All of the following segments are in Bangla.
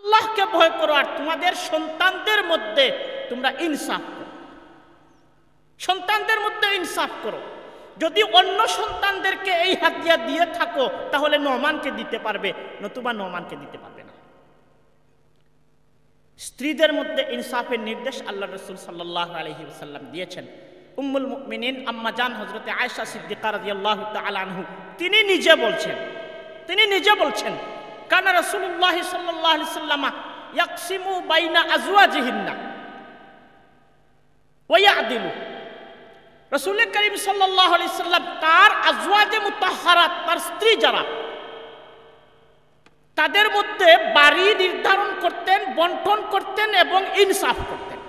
আল্লাহকে ভয় করো আর তোমাদের সন্তানদের মধ্যে তোমরা ইনসাফ করো, সন্তানদের মধ্যে ইনসাফ করো। যদি অন্য সন্তানদেরকে এই হাদিয়া দিয়ে থাকো তাহলে নোমানকে দিতে পারবে, নতুবা নোমানকে দিতে পারবে না। স্ত্রীদের মধ্যে ইনসাফের নির্দেশ আল্লাহ রাসূল সাল্লাল্লাহু আলাইহি ওয়াসাল্লাম দিয়েছেন। উম্মুল মুমিনিন আম্মা জান হযরতে আয়েশা সিদ্দিকা রাদিয়াল্লাহু তাআলা আনহু তিনি নিজে বলছেন কানা রাসূলুল্লাহ সাল্লাল্লাহু আলাইহি ওয়াসাল্লাম ইয়াকসিমু বাইনা আজওয়াজিহিন্না ওয়া ইয়াদিলু। রাসূল করিম সাল্লাল্লাহু আলাইহি ওয়াসাল্লাম তার আজওয়াজে মুতাহহারাত, তার স্ত্রী যারা, তাদের মধ্যে বাড়ি নির্ধারণ করতেন, বন্টন করতেন এবং ইনসাফ করতেন।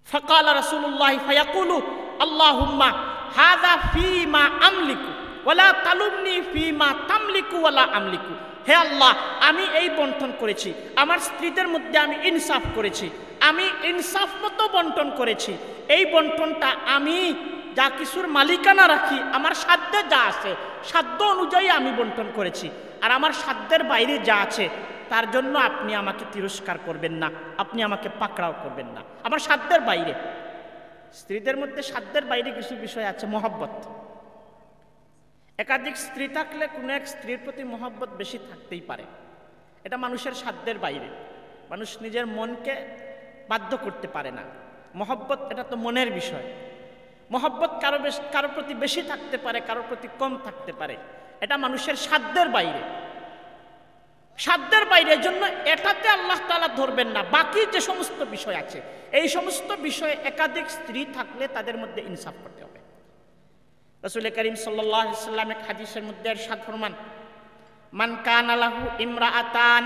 ফাকালা রাসূলুল্লাহ ফায়াকুলু আল্লাহুম্মা হাযা ফীমা আমলিকু ওয়ালা তালুমনি ফীমা তামলিকু ওয়ালা আমলিকু। হে আল্লাহ, আমি এই বন্টন করেছি, আমার স্ত্রীদের মধ্যে আমি ইনসাফ করেছি, আমি ইনসাফ মতো বন্টন করেছি। এই বন্টনটা আমি যা কিছুর মালিকানা রাখি, আমার সাধ্যে যা আছে সাধ্য অনুযায়ী আমি বন্টন করেছি। আর আমার সাধ্যের বাইরে যা আছে তার জন্য আপনি আমাকে তিরস্কার করবেন না, আপনি আমাকে পাকড়াও করবেন না। আমার সাধ্যের বাইরে, স্ত্রীদের মধ্যে সাধ্যের বাইরে কিছু বিষয় আছে। মহব্বত, একাধিক স্ত্রী থাকলে কোনো এক স্ত্রীর প্রতি মহব্বত বেশি থাকতেই পারে, এটা মানুষের সাধ্যের বাইরে, মানুষ নিজের মনকে বাধ্য করতে পারে না। মহব্বত এটা তো মনের বিষয়। মহব্বত কারো প্রতি বেশি থাকতে পারে, কারোর প্রতি কম থাকতে পারে, এটা মানুষের সাধ্যের বাইরে, সাধ্যের বাইরে। জন্য এটাতে আল্লাহ তাআলা ধরবেন না। বাকি যে সমস্ত বিষয় আছে, এই সমস্ত বিষয়ে একাধিক স্ত্রী থাকলে তাদের মধ্যে ইনসাফ করতে হবে। রাসূল করিম সাল্লাল্লাহু আলাইহি ওয়াসাল্লাম এক হাদিসের মধ্যে ইরশাদ ফরমান, মান কানা লাহু ইমরাআতান,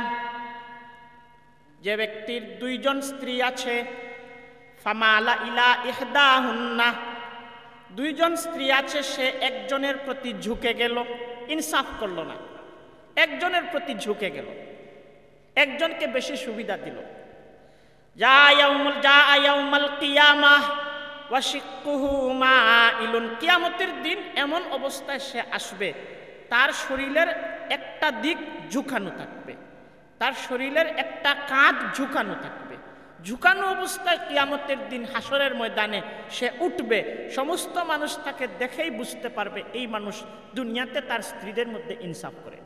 যে ব্যক্তির দুইজন স্ত্রী আছে, ফামালা ইলা ইহদাহুন্না, দুইজন স্ত্রী আছে, সে একজনের প্রতি ঝুঁকে গেল, ইনসাফ করলো না, একজনের প্রতি ঝুঁকে গেল, একজনকে বেশি সুবিধা দিল। যা ইয়াউমাল কিয়ামাহ ওয়া শিক্কুহু মাইলুন, কিয়ামতের দিন এমন অবস্থায় সে আসবে তার শরীরের একটা দিক ঝুঁকানো থাকবে, তার শরীরের একটা কাঁধ ঝুঁকানো থাকবে। ঝুঁকানো অবস্থায় কিয়ামতের দিন হাসরের ময়দানে সে উঠবে, সমস্ত মানুষ তাকে দেখেই বুঝতে পারবে এই মানুষ দুনিয়াতে তার স্ত্রীদের মধ্যে ইনসাফ করে।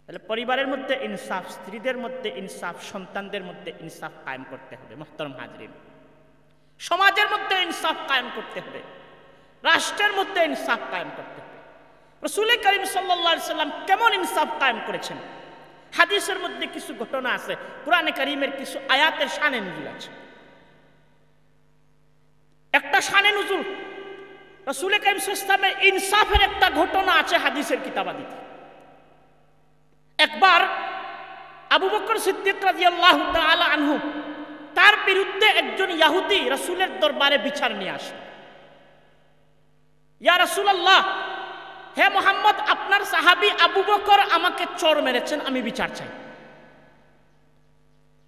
তাহলে পরিবারের মধ্যে ইনসাফ, স্ত্রীদের মধ্যে ইনসাফ, সন্তানদের মধ্যে ইনসাফ কায়েম করতে হবে। মুহতারাম হাজরিন, সমাজের মধ্যে ইনসাফ কায়েম করতে হবে, রাষ্ট্রের মধ্যে ইনসাফ কায়েম করতে হবে। রাসূল করিম সাল্লাল্লাহু আলাইহি ওয়াসাল্লাম কেমন ইনসাফ কায়েম করেছেন? হাদিসের মধ্যে কিছু ঘটনা আছে, কুরআনে কারীমের কিছু আয়াতের শানে নুজুল আছে। একটা শানে নুজুল রাসূল করিম সাল্লাল্লাহু আলাইহি ওয়াসাল্লামের ইনসাফের একটা ঘটনা আছে হাদিসের কিতাবাদিতে। একবার আবু বকর সিদ্দিক রাদিয়াল্লাহু তাআলা আনহু, তার বিরুদ্ধে একজন ইহুদি রাসূলের দরবারে বিচার নিয়ে আসে। ইয়া রাসূলুল্লাহ, হে মুহাম্মদ, আপনার সাহাবী আবু বকর আমাকে চড় মেরেছেন, আমি বিচার চাই।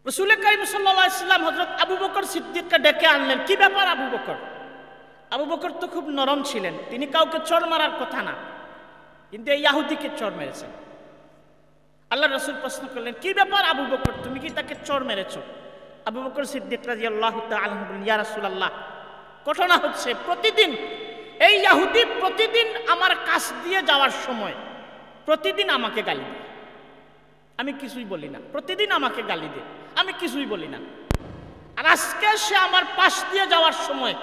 রাসূল করিম সাল্লাল্লাহু আলাইহি ওয়াসাল্লাম হযরত আবু বকর সিদ্দিককে ডেকে আনলেন। কি ব্যাপার আবু বকর? আবু বকর তো খুব নরম ছিলেন, তিনি কাউকে চড় মারার কথা না, কিন্তু এই ইহুদিকে চড় মেরেছেন। আল্লাহ রাসূল প্রশ্ন করলেন, কি ব্যাপার আবু বকর, তুমি কি তাকে চড় মেরেছো? আবু বকর সিদ্দিক রাদিয়াল্লাহু তাআলা আনহু বললেন, ইয়া রাসূলুল্লাহ, ঘটনা হচ্ছে প্রতিদিন এই ইহুদি প্রতিদিন আমার কাছ দিয়ে যাওয়ার সময় প্রতিদিন আমাকে গালি দেয়, আমি কিছুই বলি না। প্রতিদিন আমাকে গালি দেয়, আমি কিছুই বলি না। আর আজকে সে আমার পাশ দিয়ে যাওয়ার সময়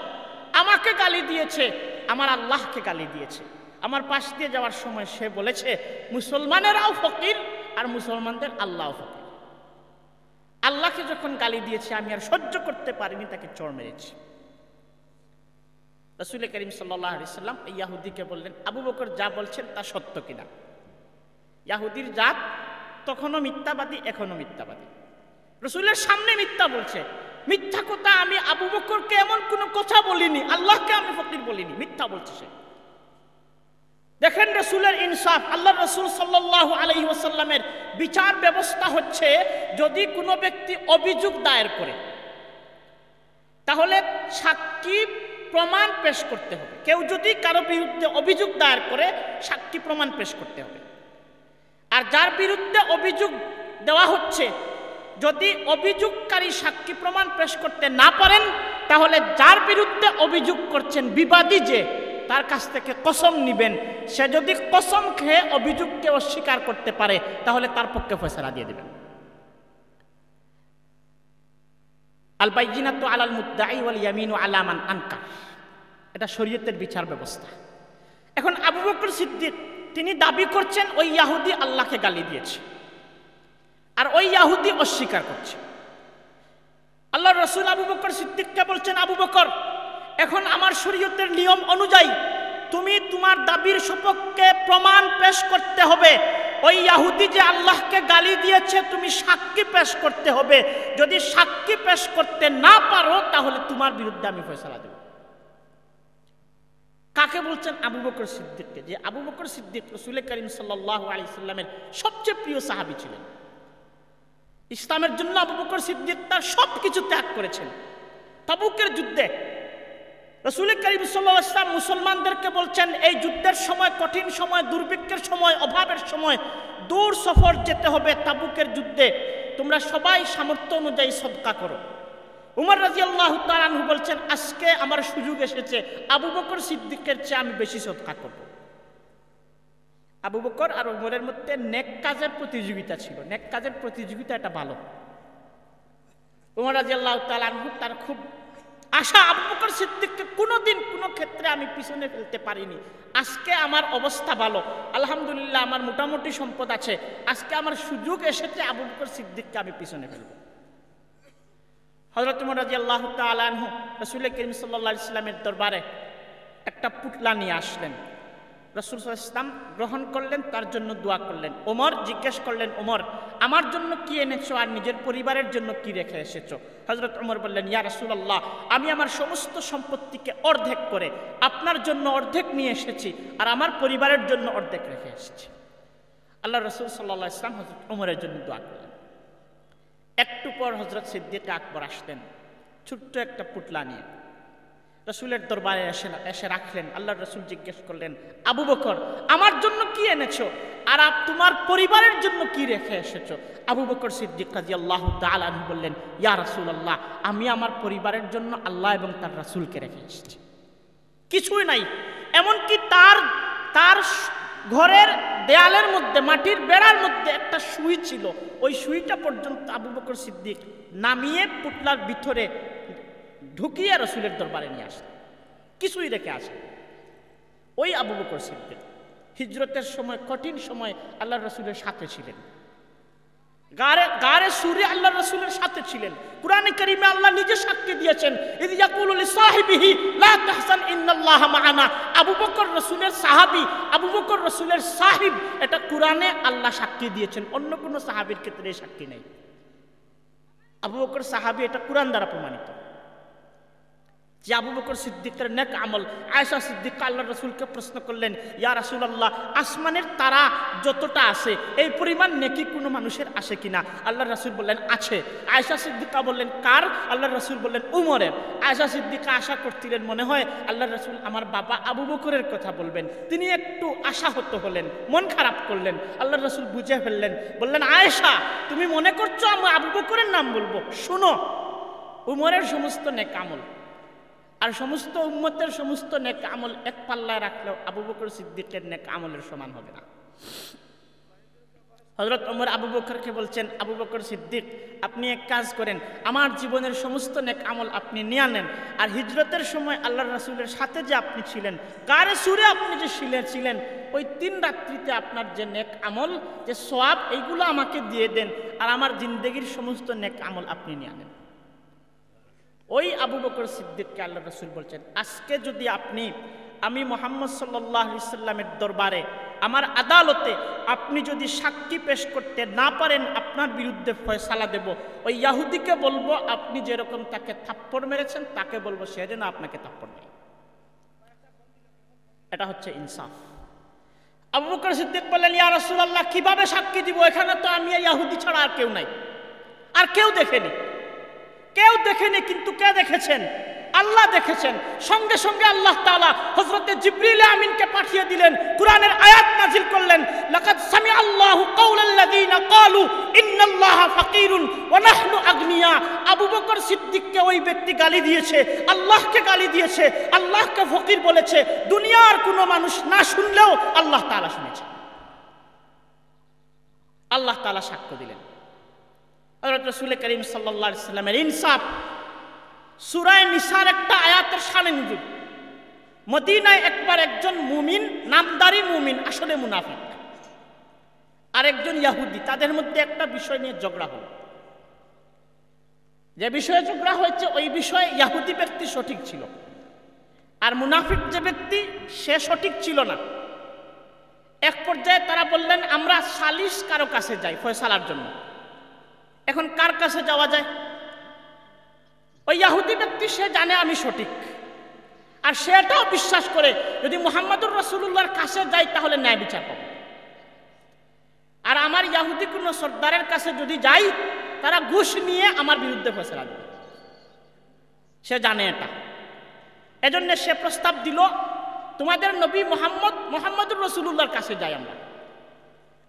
আমাকে গালি দিয়েছে, আমার আল্লাহকে গালি দিয়েছে। আমার পাশ দিয়ে যাওয়ার সময় সে বলেছে মুসলমানেরাও ফকির আর মুসলমানদের আল্লাহও ফকির। আল্লাহকে যখন গালি দিয়েছে আমি আর সহ্য করতে পারিনি, তাকে চড় মেরেছি। রাসূল করিম সাল্লাল্লাহু আলাইহি ওয়াসাল্লাম এই ইহুদিকে বললেন, আবু বকর যা বলছেন তা সত্য কিনা? ইহুদির জাত তখনও মিথ্যাবাদী, এখনো মিথ্যাবাদী, রাসূলের সামনে মিথ্যা বলছে। মিথ্যা কথা, আমি আবু বকরকে এমন কোনো কথা বলিনি, আল্লাহকে আমি ফকির বলিনি, মিথ্যা বলছে সে। দেখেন রাসূলের ইনসাফ। আল্লাহ রাসূল সাল্লাল্লাহু আলাইহি ওয়াসাল্লামের বিচার ব্যবস্থা হচ্ছে, যদি কোনো ব্যক্তি অভিযোগ দায়ের করে তাহলে সাক্ষী প্রমাণ পেশ করতে হবে। কেউ যদি কারো বিরুদ্ধে অভিযোগ দায়ের করে সাক্ষী প্রমাণ পেশ করতে হবে। আর যার বিরুদ্ধে অভিযোগ দেওয়া হচ্ছে, যদি অভিযোগকারী সাক্ষী প্রমাণ পেশ করতে না পারেন, তাহলে যার বিরুদ্ধে অভিযোগ করছেন, বিবাদী যে, তার কাছ থেকে কসম নিবেন। সে যদি কসম খেয়ে অভিযোগকে অস্বীকার করতে পারে, তাহলে তার পক্ষে ফয়সালা দিয়ে দিবেন। আল বাইয়িনাতু আলাল মুদ্দাই ওয়াল ইয়ামিনু আলা মান আনকার, এটা শরীয়তের বিচার ব্যবস্থা। এখন আবু বকর সিদ্দিক তিনি দাবি করছেন ওই ইহুদি আল্লাহকে গালি দিয়েছে, আর ওই ইহুদি অস্বীকার করছে। আল্লাহর রাসূল আবু বকর সিদ্দিককে বলছেন, আবু বকর, এখন আমার শরীয়তের নিয়ম অনুযায়ী তুমি তোমার দাবির সপক্ষে প্রমাণ পেশ করতে হবে। ওই ইহুদি যে আল্লাহকে গালি দিয়েছে, তুমি সাক্ষী পেশ করতে হবে। যদি সাক্ষী পেশ করতে না পারো, তাহলে তোমার বিরুদ্ধে আমি ফয়সালা দেব। কাকে বলছেন? আবু বকর সিদ্দিককে। যে আবু বকর সিদ্দিক রাসূল করিম সাল্লাল্লাহু আলাইহি সাল্লামের সবচেয়ে প্রিয় সাহাবী ছিলেন। ইসলামের জন্য আবু বকর সিদ্দিক তার সবকিছু ত্যাগ করেছেন। তাবুকের যুদ্ধে রাসূল করিম সাল্লাল্লাহু আলাইহি ওয়াসাল্লাম মুসলমানদেরকে বলছেন, এই যুদ্ধের সময়, কঠিন সময়, দুর্ভিক্ষের সময়, অভাবের সময় দূর সফর যেতে হবে, তাবুকের যুদ্ধে তোমরা সবাই সামর্থ্য অনুযায়ী সদকা করো। উমর রাদিয়াল্লাহু তাআলা আনহু বলছেন, আজকে আমার সুযোগ এসেছে, আবু বকর সিদ্দিকের চেয়ে আমি বেশি সদকা করব। আবু বকর আর উমরের মধ্যে নেক কাজের প্রতিযোগিতা ছিল। নেক কাজের প্রতিযোগিতা এটা ভালো। উমর রাদিয়াল্লাহু তাআলা আনহু তার খুব আশা, আবু বকর সিদ্দিককে কোনোদিন কোনো ক্ষেত্রে আমি পিছনে ফেলতে পারিনি। আজকে আমার অবস্থা ভালো, আলহামদুলিল্লাহ, আমার মোটামুটি সম্পদ আছে, আজকে আমার সুযোগ এসেছে, আবু বকর সিদ্দিককে আমি পিছনে ফেলবো। হযরত উমর রাদিয়াল্লাহু তাআলা আনহু রাসূল করিম সাল্লাল্লাহু আলাইহি ওয়াসাল্লামের দরবারে একটা পুতলা নিয়ে আসলেন। রাসূল সাল্লাল্লাহু আলাইহি ওয়াসাল্লাম গ্রহণ করলেন, তার জন্য দোয়া করলেন। ওমর জিজ্ঞেস করলেন, ওমর, আমার জন্য কি এনেছো আর নিজের পরিবারের জন্য কি রেখে এসেছো? হযরত ওমর বললেন, ইয়া রাসূলুল্লাহ, আমি আমার সমস্ত সম্পত্তিকে অর্ধেক করে আপনার জন্য অর্ধেক নিয়ে এসেছি, আর আমার পরিবারের জন্য অর্ধেক রেখে এসেছি। আল্লাহ রাসূল সাল্লাল্লাহু আলাইহি ওয়াসাল্লাম হযরত ওমরের জন্য দোয়া করলেন। একটু পর হযরত সিদ্দিক আকবর আসলেন ছোট্ট একটা পুতলা নিয়ে, রাসূলের দরবারে এসে রাখলেন। আল্লাহর রাসূল জিজ্ঞেস করলেন, আবু বকর, আমার জন্য কি এনেছো আর তোমার পরিবারের জন্য কি রেখে এসেছো? আবু বকর সিদ্দিক রাদিয়াল্লাহু তাআলা আনহু বললেন, ইয়া রাসূলুল্লাহ, আমি আমার পরিবারের জন্য আল্লাহ এবং তার রাসূলকে রেখে এসেছি, কিছুই নাই। এমনকি তার ঘরের দেয়ালের মধ্যে, মাটির বেড়ার মধ্যে একটা সুই ছিল, ওই সুইটা পর্যন্ত আবু বকর সিদ্দিক নামিয়ে পুতলার ভিতরে ঢুকিয়ে রাসূলের দরবারে নিয়ে আসে, কিছুই রেখে আসে। ওই আবু বকর সিদ্দিক হিজরতের সময়, কঠিন সময় আল্লাহর রাসূলের সাথে ছিলেন। গারে সুরে আল্লাহর রাসূলের সাথে ছিলেন। কুরআনে কারীমে আল্লাহ নিজে সাক্ষী দিয়েছেন, ইয ইয়াকুলু লিসাহিবিহি লা তাহজান ইন্নাল্লাহা মা'ানা। আবু বকর রাসূলের সাহাবী, আবু বকর রাসূলের সাহিব, এটা কুরআনে আল্লাহ সাক্ষী দিয়েছেন, অন্য কোনো সাহাবীর ক্ষেত্রে এই সাক্ষী নেই। আবু বকর সাহাবী, এটা কুরআন দ্বারা প্রমাণিত যে আবু বকর সিদ্দিকের নেক আমল। আয়েশা সিদ্দিকা আল্লাহর রাসূলকে প্রশ্ন করলেন, ইয়া রাসূলুল্লাহ, আসমানের তারা যতটা আছে এই পরিমাণ নেকি কোনো মানুষের আসে কিনা? আল্লাহর রাসূল বললেন, আছে। আয়েশা সিদ্দিকা বললেন, কার? আল্লাহর রাসূল বললেন, উমরের। আয়েশা সিদ্দিকা আশা করছিলেন, মনে হয় আল্লাহর রাসূল আমার বাবা আবু বকরের কথা বলবেন। তিনি একটু আশাহত হলেন, মন খারাপ করলেন। আল্লাহর রাসূল বুঝে ফেললেন, বললেন, আয়েশা, তুমি মনে করছো আমি আবু বকরের নাম বলবো? শুনো, উমরের সমস্ত নেক আমল আর সমস্ত উম্মতের সমস্ত নেক আমল এক পাল্লায় রাখলেও আবু বকর সিদ্দিকের নেক আমলের সমান হবে না। হযরত ওমর আবু বকরকে বলছেন, আবু বকর সিদ্দিক, আপনি এক কাজ করেন, আমার জীবনের সমস্ত নেক আমল আপনি নিয়ে আনেন, আর হিজরতের সময় আল্লাহর রাসূলের সাথে যে আপনি ছিলেন, গারে সুরে আপনি যে ছিলেন, ওই 3 রাত্রিতে আপনার যে নেক আমল, যে সওয়াব, এইগুলো আমাকে দিয়ে দেন, আর আমার জিন্দেগির সমস্ত নেক আমল আপনি নিয়ে আনেন। ওই আবু বকর সিদ্দিককে আল্লাহর রাসূল বলছেন, আজকে যদি আমি মুহাম্মদ সাল্লাল্লাহু আলাইহি সাল্লামের দরবারে, আমার আদালতে আপনি যদি সাক্ষী পেশ করতে না পারেন, আপনার বিরুদ্ধে ফয়সালা দেব। ওই ইহুদিকে বলবো, আপনি যেরকম তাকে থাপ্পড় মেরেছেন, তাকে বলবো সে যেন আপনাকে থাপ্পড় মেরে। এটা হচ্ছে ইনসাফ। আবু বকর সিদ্দিক বললেন, ইয়া রাসূলুল্লাহ, কিভাবে সাক্ষী দিব? এখানে তো আমি ইহুদি ছাড়া আর কেউ নাই, আর কেউ দেখেনি। কিন্তু কে দেখেছেন? আল্লাহ দেখেছেন। সঙ্গে সঙ্গে আল্লাহ তাআলা হযরতে জিবরিল আমিনকে পাঠিয়ে দিলেন, কুরআনের আয়াত নাযিল করলেন, লাকাদ সামিআ আল্লাহু কাওলাল্লাযীনা ক্বালু ইন্নাল্লাহা ফাকীরুন ওয়া নাহনু আগনিয়া। আবু বকর সিদ্দিককে ওই ব্যক্তি গালি দিয়েছে, আল্লাহকে গালি দিয়েছে, আল্লাহকে ফকির বলেছে। দুনিয়ার কোনো মানুষ না শুনলেও আল্লাহ তাআলা শুনেছেন। আল্লাহ তাআলা সাক্ষ্য দিলেন। হযরত রাসূল করিম সাল্লাল্লাহু আলাইহি ওয়াসাল্লামের ইনসাফ, সূরা নিসার একটা আয়াতের শানে নুজুল। মদিনায় একবার একজন মুমিন, নামদারি মুমিন, আসলে মুনাফিক, আর একজন ইহুদি, তাদের মধ্যে একটা বিষয় নিয়ে ঝগড়া হলো। যে বিষয়ে ঝগড়া হয়েছে ওই বিষয়ে ইহুদি ব্যক্তি সঠিক ছিল, আর মুনাফিক যে ব্যক্তি সে সঠিক ছিল না। এক পর্যায়ে তারা বললেন, আমরা সালিশ কারো কাছে যাই ফয়সালার জন্য। এখন কার কাছে যাওয়া যায়? ওই ইহুদি ব্যক্তি সে জানে আমি সঠিক, আর সেটাও বিশ্বাস করে যদি মুহাম্মদুর রাসূলুল্লাহর কাছে যাই তাহলে ন্যায় বিচার পাবো। আর আমার ইহুদি কোন সর্দারের কাছে যদি যাই, তারা ঘুষ নিয়ে আমার বিরুদ্ধে ফয়সালা দেবে, সে জানে এটা। এজন্য সে প্রস্তাব দিল, তোমাদের নবী মুহাম্মদুর রাসূলুল্লাহর কাছে যাই আমরা।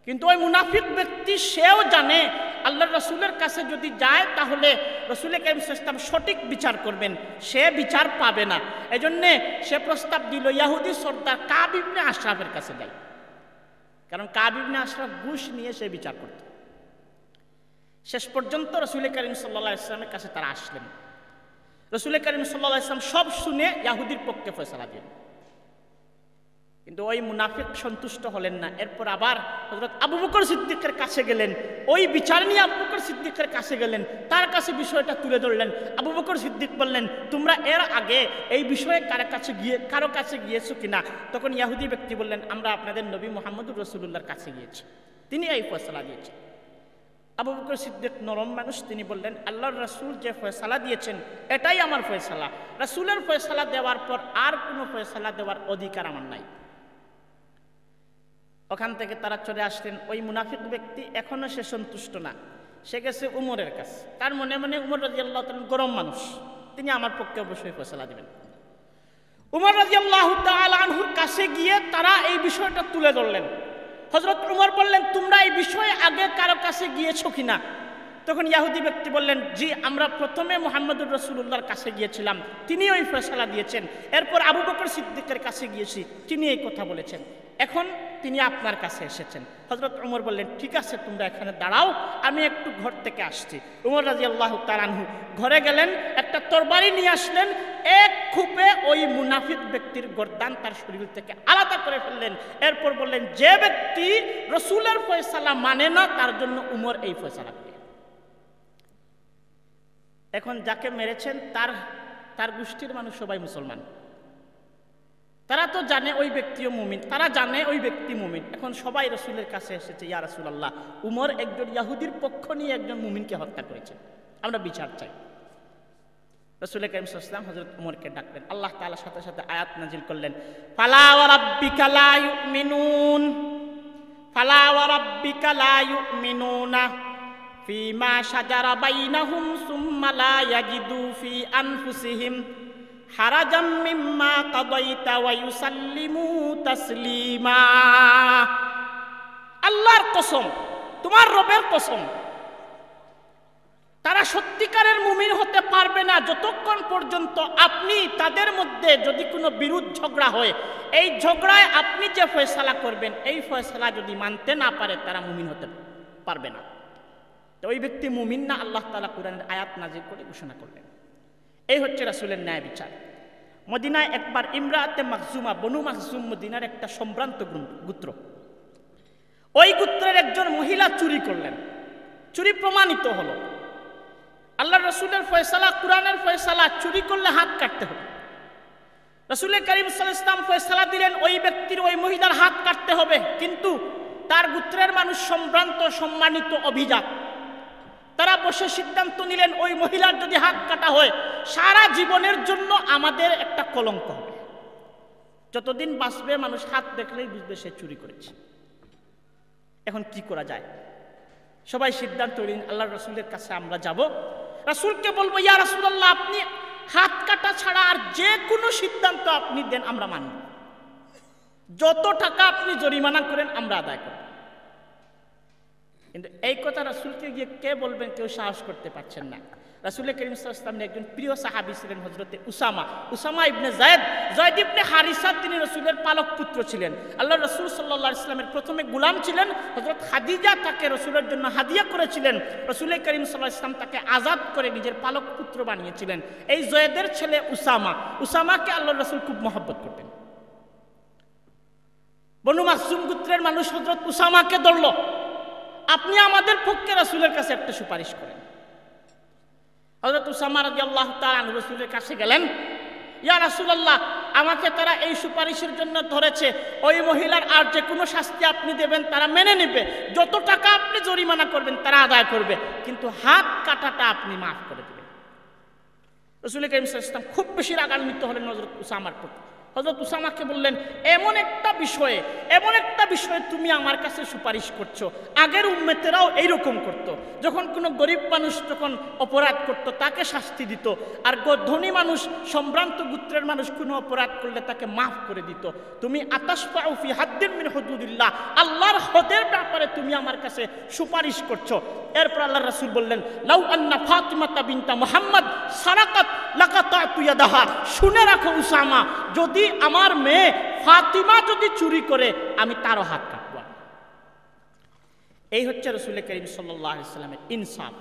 কিন্তু ওই মুনাফিক ব্যক্তি সেও জানে আল্লাহর রাসূলের কাছে যদি যায় তাহলে রাসূল কারীম সাল্লাল্লাহু আলাইহি ওয়াসাল্লাম সঠিক বিচার করবেন, সে বিচার পাবে না। এজন্য সে প্রস্তাব দিল ইহুদি সর্দার কাব ইবনে আশরাফের কাছে যাই, কারণ কাব ইবনে আশরাফ ঘুষ নিয়ে সে বিচার করত। শেষ পর্যন্ত রাসূল কারীম সাল্লাল্লাহু আলাইহি ওয়াসাল্লামের কাছে তারা আসলেন। রাসূল কারীম সাল্লাল্লাহু আলাইহি ওয়াসাল্লাম সব শুনে ইহুদির পক্ষে ফয়সালা দিলেন। কিন্তু ওই মুনাফিক সন্তুষ্ট হলেন না। এরপর আবার হযরত আবু বকর সিদ্দিকের কাছে গেলেন, ওই বিচার নিয়ে আবু বকর সিদ্দিকের কাছে গেলেন, তার কাছে বিষয়টা তুলে ধরলেন। আবু বকর সিদ্দিক বললেন, তোমরা এর আগে এই বিষয়ে কারো কাছে গিয়েছো কিনা? তখন ইহুদি ব্যক্তি বললেন, আমরা আপনাদের নবী মুহাম্মদুর রাসূলুল্লাহর কাছে গিয়েছি, তিনি এই ফয়সালা দিয়েছেন। আবু বকর সিদ্দিক নরম মানুষ, তিনি বললেন, আল্লাহর রাসূল যে ফয়সালা দিয়েছেন এটাই আমার ফয়সালা। রাসূলের ফয়সালা দেওয়ার পর আর কোনো ফয়সালা দেওয়ার অধিকার আমার নাই। ওখান থেকে তারা চলে আসলেন। ওই মুনাফিক ব্যক্তি এখনো সে সন্তুষ্ট না, সে গেছে উমরের কাছে। তার মনে মনে উমর রাদিয়াল্লাহু তাআলা গরম মানুষ, তিনি আমার পক্ষে অবশ্যই ফয়সালা দিবেন। উমর রাদিয়াল্লাহু তাআলা আনহুর কাছে গিয়ে তারা এই বিষয়টা তুলে ধরলেন। হযরত উমর বললেন, তোমরা এই বিষয়ে আগে কারো কাছে গিয়েছো কিনা? তখন ইহুদি ব্যক্তি বললেন, জি, আমরা প্রথমে মুহাম্মদুর রাসূলুল্লাহর কাছে গিয়েছিলাম, তিনি ওই ফয়সালা দিয়েছেন। এরপর আবু বকর সিদ্দিকের কাছে গিয়েছি, তিনি এই কথা বলেছেন। এখন তিনি আপনার কাছে এসেছেন। হযরত উমর বললেন, ঠিক আছে, তোমরা এখানে দাঁড়াও, আমি একটু ঘর থেকে আসছি। উমর রাদিয়াল্লাহু তাআলা আনহু ঘরে গেলেন, একটা তরবারি নিয়ে আসলেন, এক খুপে ওই মুনাফিক ব্যক্তির গর্দান তার শরীর থেকে আলাদা করে ফেললেন। এরপর বললেন, যে ব্যক্তি রাসূলের ফয়সালা মানে না তার জন্য উমর এই ফয়সালা করে। এখন যাকে মেরেছেন তার গোষ্ঠীর মানুষ সবাই মুসলমান, তারা তো জানে ওই ব্যক্তিও মুমিন, তারা জানে ওই ব্যক্তি মুমিন। এখন সবাই রাসূলের কাছে এসেছে, ইয়া রাসূলুল্লাহ, উমর একজন ইহুদির পক্ষ নিয়ে একজন মুমিনকে হত্যা করেছে, আমরা বিচার চাই। রাসূল কারীম সাল্লাল্লাহু আলাইহি ওয়াসাল্লাম হযরত উমরকে ডাকলেন। আল্লাহ তাআলা সাথে সাথে আয়াত নাযিল করলেন, ফালা ওয়া রাব্বিকা লা ইউমিনুন, ফালা ওয়া রাব্বিকা লা ইউমিনুনা ফীমা শাজারা বাইনাহুম সুম্মা লা ইয়াজিদু ফি আনফুসিহিম হারাজাম মিম্মা কাদাইতা ওয়া ইউসাল্লিমু তাসলিমা। আল্লাহর কসম, তোমার রবের কসম, তারা সত্যিকারের মুমিন হতে পারবে না যতক্ষণ পর্যন্ত আপনি তাদের মধ্যে যদি কোনো বিরোধ ঝগড়া হয়, এই ঝগড়ায় আপনি যে ফয়সালা করবেন এই ফয়সালা যদি মানতে না পারে তারা মুমিন হতে পারবে না। তো ওই ব্যক্তি মুমিন না, আল্লাহ তাআলা কোরআনের আয়াত নাযিল করে ঘোষণা করলেন। এই হচ্ছে রাসূলের ন্যায় বিচার। মদিনায় একবার ইমরাতে মাখজুমা, বনু মাখজুম মদিনার একটা সম্ভ্রান্ত গোত্র, ওই গোত্রের একজন মহিলা চুরি করলেন, চুরি প্রমাণিত হলো। আল্লাহর রাসূলের ফয়সালা, কোরআনের ফয়সালা, চুরি করলে হাত কাটতে হবে। রাসূল কারীম সাল্লাল্লাহু আলাইহি ওয়াসাল্লাম ফয়সালা দিলেন ওই ব্যক্তির, ওই মহিলার হাত কাটতে হবে, কিন্তু তার গোত্রের মানুষ সম্ভ্রান্ত, সম্মানিত, অভিজাত, তারা বসে সিদ্ধান্ত নিলেন ওই মহিলার যদি হাত কাটা হয় সারা জীবনের জন্য আমাদের একটা কলঙ্ক হবে, যতদিন বাঁচবে মানুষ হাত দেখলেই বুঝবে সে চুরি করেছে। এখন কি করা যায়? সবাই সিদ্ধান্ত নিলেন আল্লাহর রাসূলের কাছে আমরা যাব, রাসূলকে বলবো, ইয়া রাসূলুল্লাহ, আপনি হাত কাটা ছাড়া আর যে কোনো সিদ্ধান্ত আপনি দেন আমরা মানব, যত টাকা আপনি জরিমানা করেন আমরা আদায় করব। কিন্তু এই কথা রাসূলকে গিয়ে কে বলবেন, কেউ সাহস করতে পারছেন না। রাসূল করিম সাল্লাল্লাহু আলাইহি ওয়াসাল্লামের একজন প্রিয় সাহাবী ছিলেন হযরতে উসামা ইবনে যায়েদ ইবনে হারিসা। তিনি রাসূলের পালক পুত্র ছিলেন। আল্লাহ রাসূল সাল্লাল্লাহু আলাইহি ওয়াসাল্লামের প্রথমে গোলাম ছিলেন। হযরত খাদিজা তাকে রাসূলের জন্য হাদিয়া করেছিলেন। রাসূল করিম সাল্লাল্লাহু আলাইহি ওয়াসাল্লাম তাকে আজাদ করে নিজের পালক পুত্র বানিয়েছিলেন। এই যায়েদের ছেলে উসামাকে আল্লাহ রাসূল খুব মহব্বত করতেন। বনু মাখজুম গোত্রের মানুষ হযরত উসামাকে ধরল, আপনি আমাদের পক্ষে রাসূলের কাছে একটা সুপারিশ করেন। হযরত উসামা রাদিয়াল্লাহু তাআলা আনহু রাসূলের কাছে গেলেন, ইয়া রাসূলুল্লাহ, আমাকে তারা এই সুপারিশের জন্য ধরেছে, ওই মহিলার আর যে কোনো শাস্তি আপনি দেবেন তারা মেনে নেবে, যত টাকা আপনি জরিমানা করবেন তারা আদায় করবে, কিন্তু হাত কাটাটা আপনি মাফ করে দেবেন। রাসূল করিম সাল্লাল্লাহু আলাইহি ওয়াসাল্লাম খুব বেশি রাগান্বিত হলেন হযরত উসামার প্রতি। হযরত উসামাকে বললেন, এমন একটা বিষয়ে তুমি আমার কাছে সুপারিশ করছো, আগের উম্মতেরাও এইরকম করত। যখন কোনো গরিব মানুষ যখন অপরাধ করত তাকে শাস্তি দিত, আর ধনী মানুষ, সম্ভ্রান্ত গোত্রের মানুষ কোনো অপরাধ করলে তাকে মাফ করে দিত। তুমি আতাশফাউ ফি হাদ্দিন মিন হুদুদিল্লাহ, আল্লাহর হদের ব্যাপারে তুমি আমার কাছে সুপারিশ করছো। এরপর আল্লাহর রাসূল বললেন, লাউ আন্না ফাতিমাতা বিনতা মুহাম্মদ সারাকাত লাকাতাতু ইয়াদাহা, শুনে রাখো উসামা, যদি আমার মেয়ে ফাতিমা যদি চুরি করে আমি তারও হাত কাটব। এই হচ্ছে রাসূল করিম সাল্লাল্লাহু আলাইহি ওয়াসাল্লামের ইনসাফ।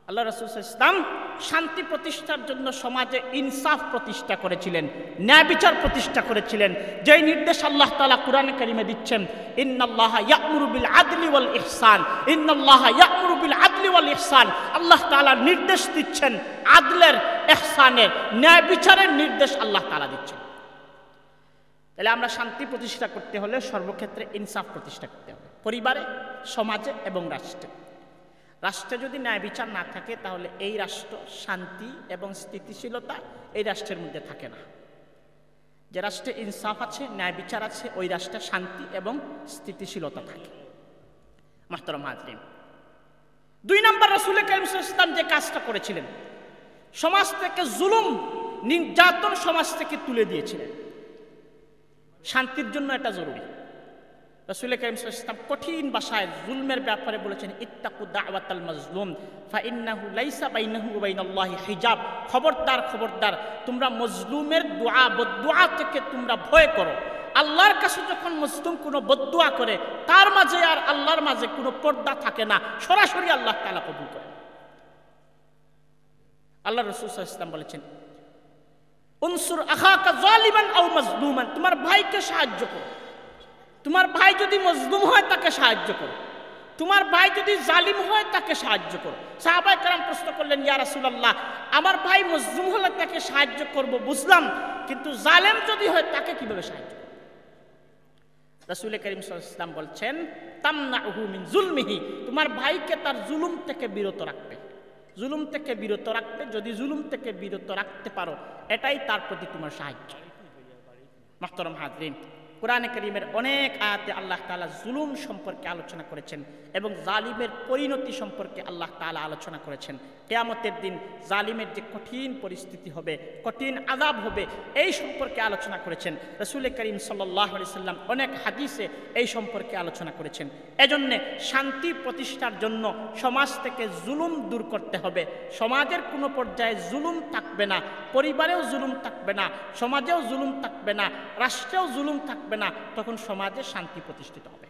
আল্লাহ রাসূল সাল্লাল্লাহু আলাইহি ওয়াসাল্লাম শান্তি প্রতিষ্ঠার জন্য সমাজে ইনসাফ প্রতিষ্ঠা করেছিলেন, ন্যায় বিচার প্রতিষ্ঠা করেছিলেন। যেই নির্দেশ আল্লাহ তাআলা কোরআনে কারিমে দিচ্ছেন, ইন্নাল্লাহা ইয়া'মুরু বিল আদলি ওয়াল ইহসান, ইন্নাল্লাহা ইয়া'মুরু বিল আদলি ওয়াল ইহসান, আল্লাহ তাআলা নির্দেশ দিচ্ছেন আদলের, ইহসানের, ন্যায় বিচারের নির্দেশ আল্লাহ তাআলা দিচ্ছেন। তাহলে আমরা শান্তি প্রতিষ্ঠা করতে হলে সর্বক্ষেত্রে ইনসাফ প্রতিষ্ঠা করতে হবে, পরিবারে, সমাজে এবং রাষ্ট্রে। রাষ্ট্রে যদি ন্যায় বিচার না থাকে তাহলে এই রাষ্ট্র শান্তি এবং স্থিতিশীলতা এই রাষ্ট্রের মধ্যে থাকে না। যে রাষ্ট্রে ইনসাফ আছে, ন্যায় বিচার আছে, ওই রাষ্ট্রে শান্তি এবং স্থিতিশীলতা থাকে। মুহতারাম হাজরিন, 2 নম্বর রাসূল করিম সাল্লাল্লাহু আলাইহি ওয়াসাল্লাম যে কাজটা করেছিলেন, সমাজ থেকে জুলুম নির্যাতন সমাজ থেকে তুলে দিয়েছিলেন। শান্তির জন্য এটা জরুরি। রাসূল করিম সাল্লাল্লাহু আলাইহি ওয়াসাল্লাম কঠিন ভাষায় জুলমের ব্যাপারে বলেছেন, ইত্তাকু দাওয়াতাল মাজলুম ফাইন্নাহু লাইসা বাইনাহু ওয়া বাইনাল্লাহি হিজাব, খবরদার তোমরা মজলুমের দোয়া বদদুয়া থেকে তোমরা ভয় করো। আল্লাহর কাছে যখন মজলুম কোনো বদদুয়া করে তার মাঝে আর আল্লাহর মাঝে কোনো পর্দা থাকে না, সরাসরি আল্লাহ তাআলা কবুল করেন। আল্লাহ রাসূল সাল্লাল্লাহু আলাইহি ওয়াসাল্লাম বলেছেন, উনসুর আখাকা যালিমান আও মাজলুমান, তোমার ভাইকে সাহায্য করো। তোমার ভাই যদি মজলুম হয় তাকে সাহায্য করো, তোমার ভাই যদি জালিম হয় তাকে সাহায্য করো। সাহাবায়ে কেরাম প্রশ্ন করলেন, ইয়া রাসূলুল্লাহ, আমার ভাই মজলুম হলে তাকে সাহায্য করব বুঝলাম, কিন্তু জালেম যদি হয় তাকে কিভাবে সাহায্য করব? রাসূল করিম সাল্লাল্লাহু আলাইহি ওয়াসাল্লাম বলছেন, তামনাউহু মিন জুলমিহি, তোমার ভাইকে তার জুলুম থেকে বিরত রাখবে, জুলুম থেকে বিরত রাখবে। যদি জুলুম থেকে বিরত রাখতে পারো এটাই তার প্রতি তোমার সাহায্য। মুহতারাম হাজরিন, কোরআনে কারীমের অনেক আয়াতে আল্লাহ তাআলা জুলুম সম্পর্কে আলোচনা করেছেন এবং জালিমের পরিণতি সম্পর্কে আল্লাহ তাআলা আলোচনা করেছেন। কিয়ামতের দিন জালিমের যে কঠিন পরিস্থিতি হবে, কঠিন আযাব হবে, এই সম্পর্কে আলোচনা করেছেন। রাসূল করিম সাল্লাল্লাহু আলাইহি সাল্লাম অনেক হাদিসে এই সম্পর্কে আলোচনা করেছেন। এজন্য শান্তি প্রতিষ্ঠার জন্য সমাজ থেকে জুলুম দূর করতে হবে। সমাজের কোনো পর্যায়ে জুলুম থাকবে না, পরিবারেও জুলুম থাকবে না, সমাজেও জুলুম থাকবে না, রাষ্ট্রেও জুলুম থাকবে না, তখন সমাজে শান্তি প্রতিষ্ঠিত হবে।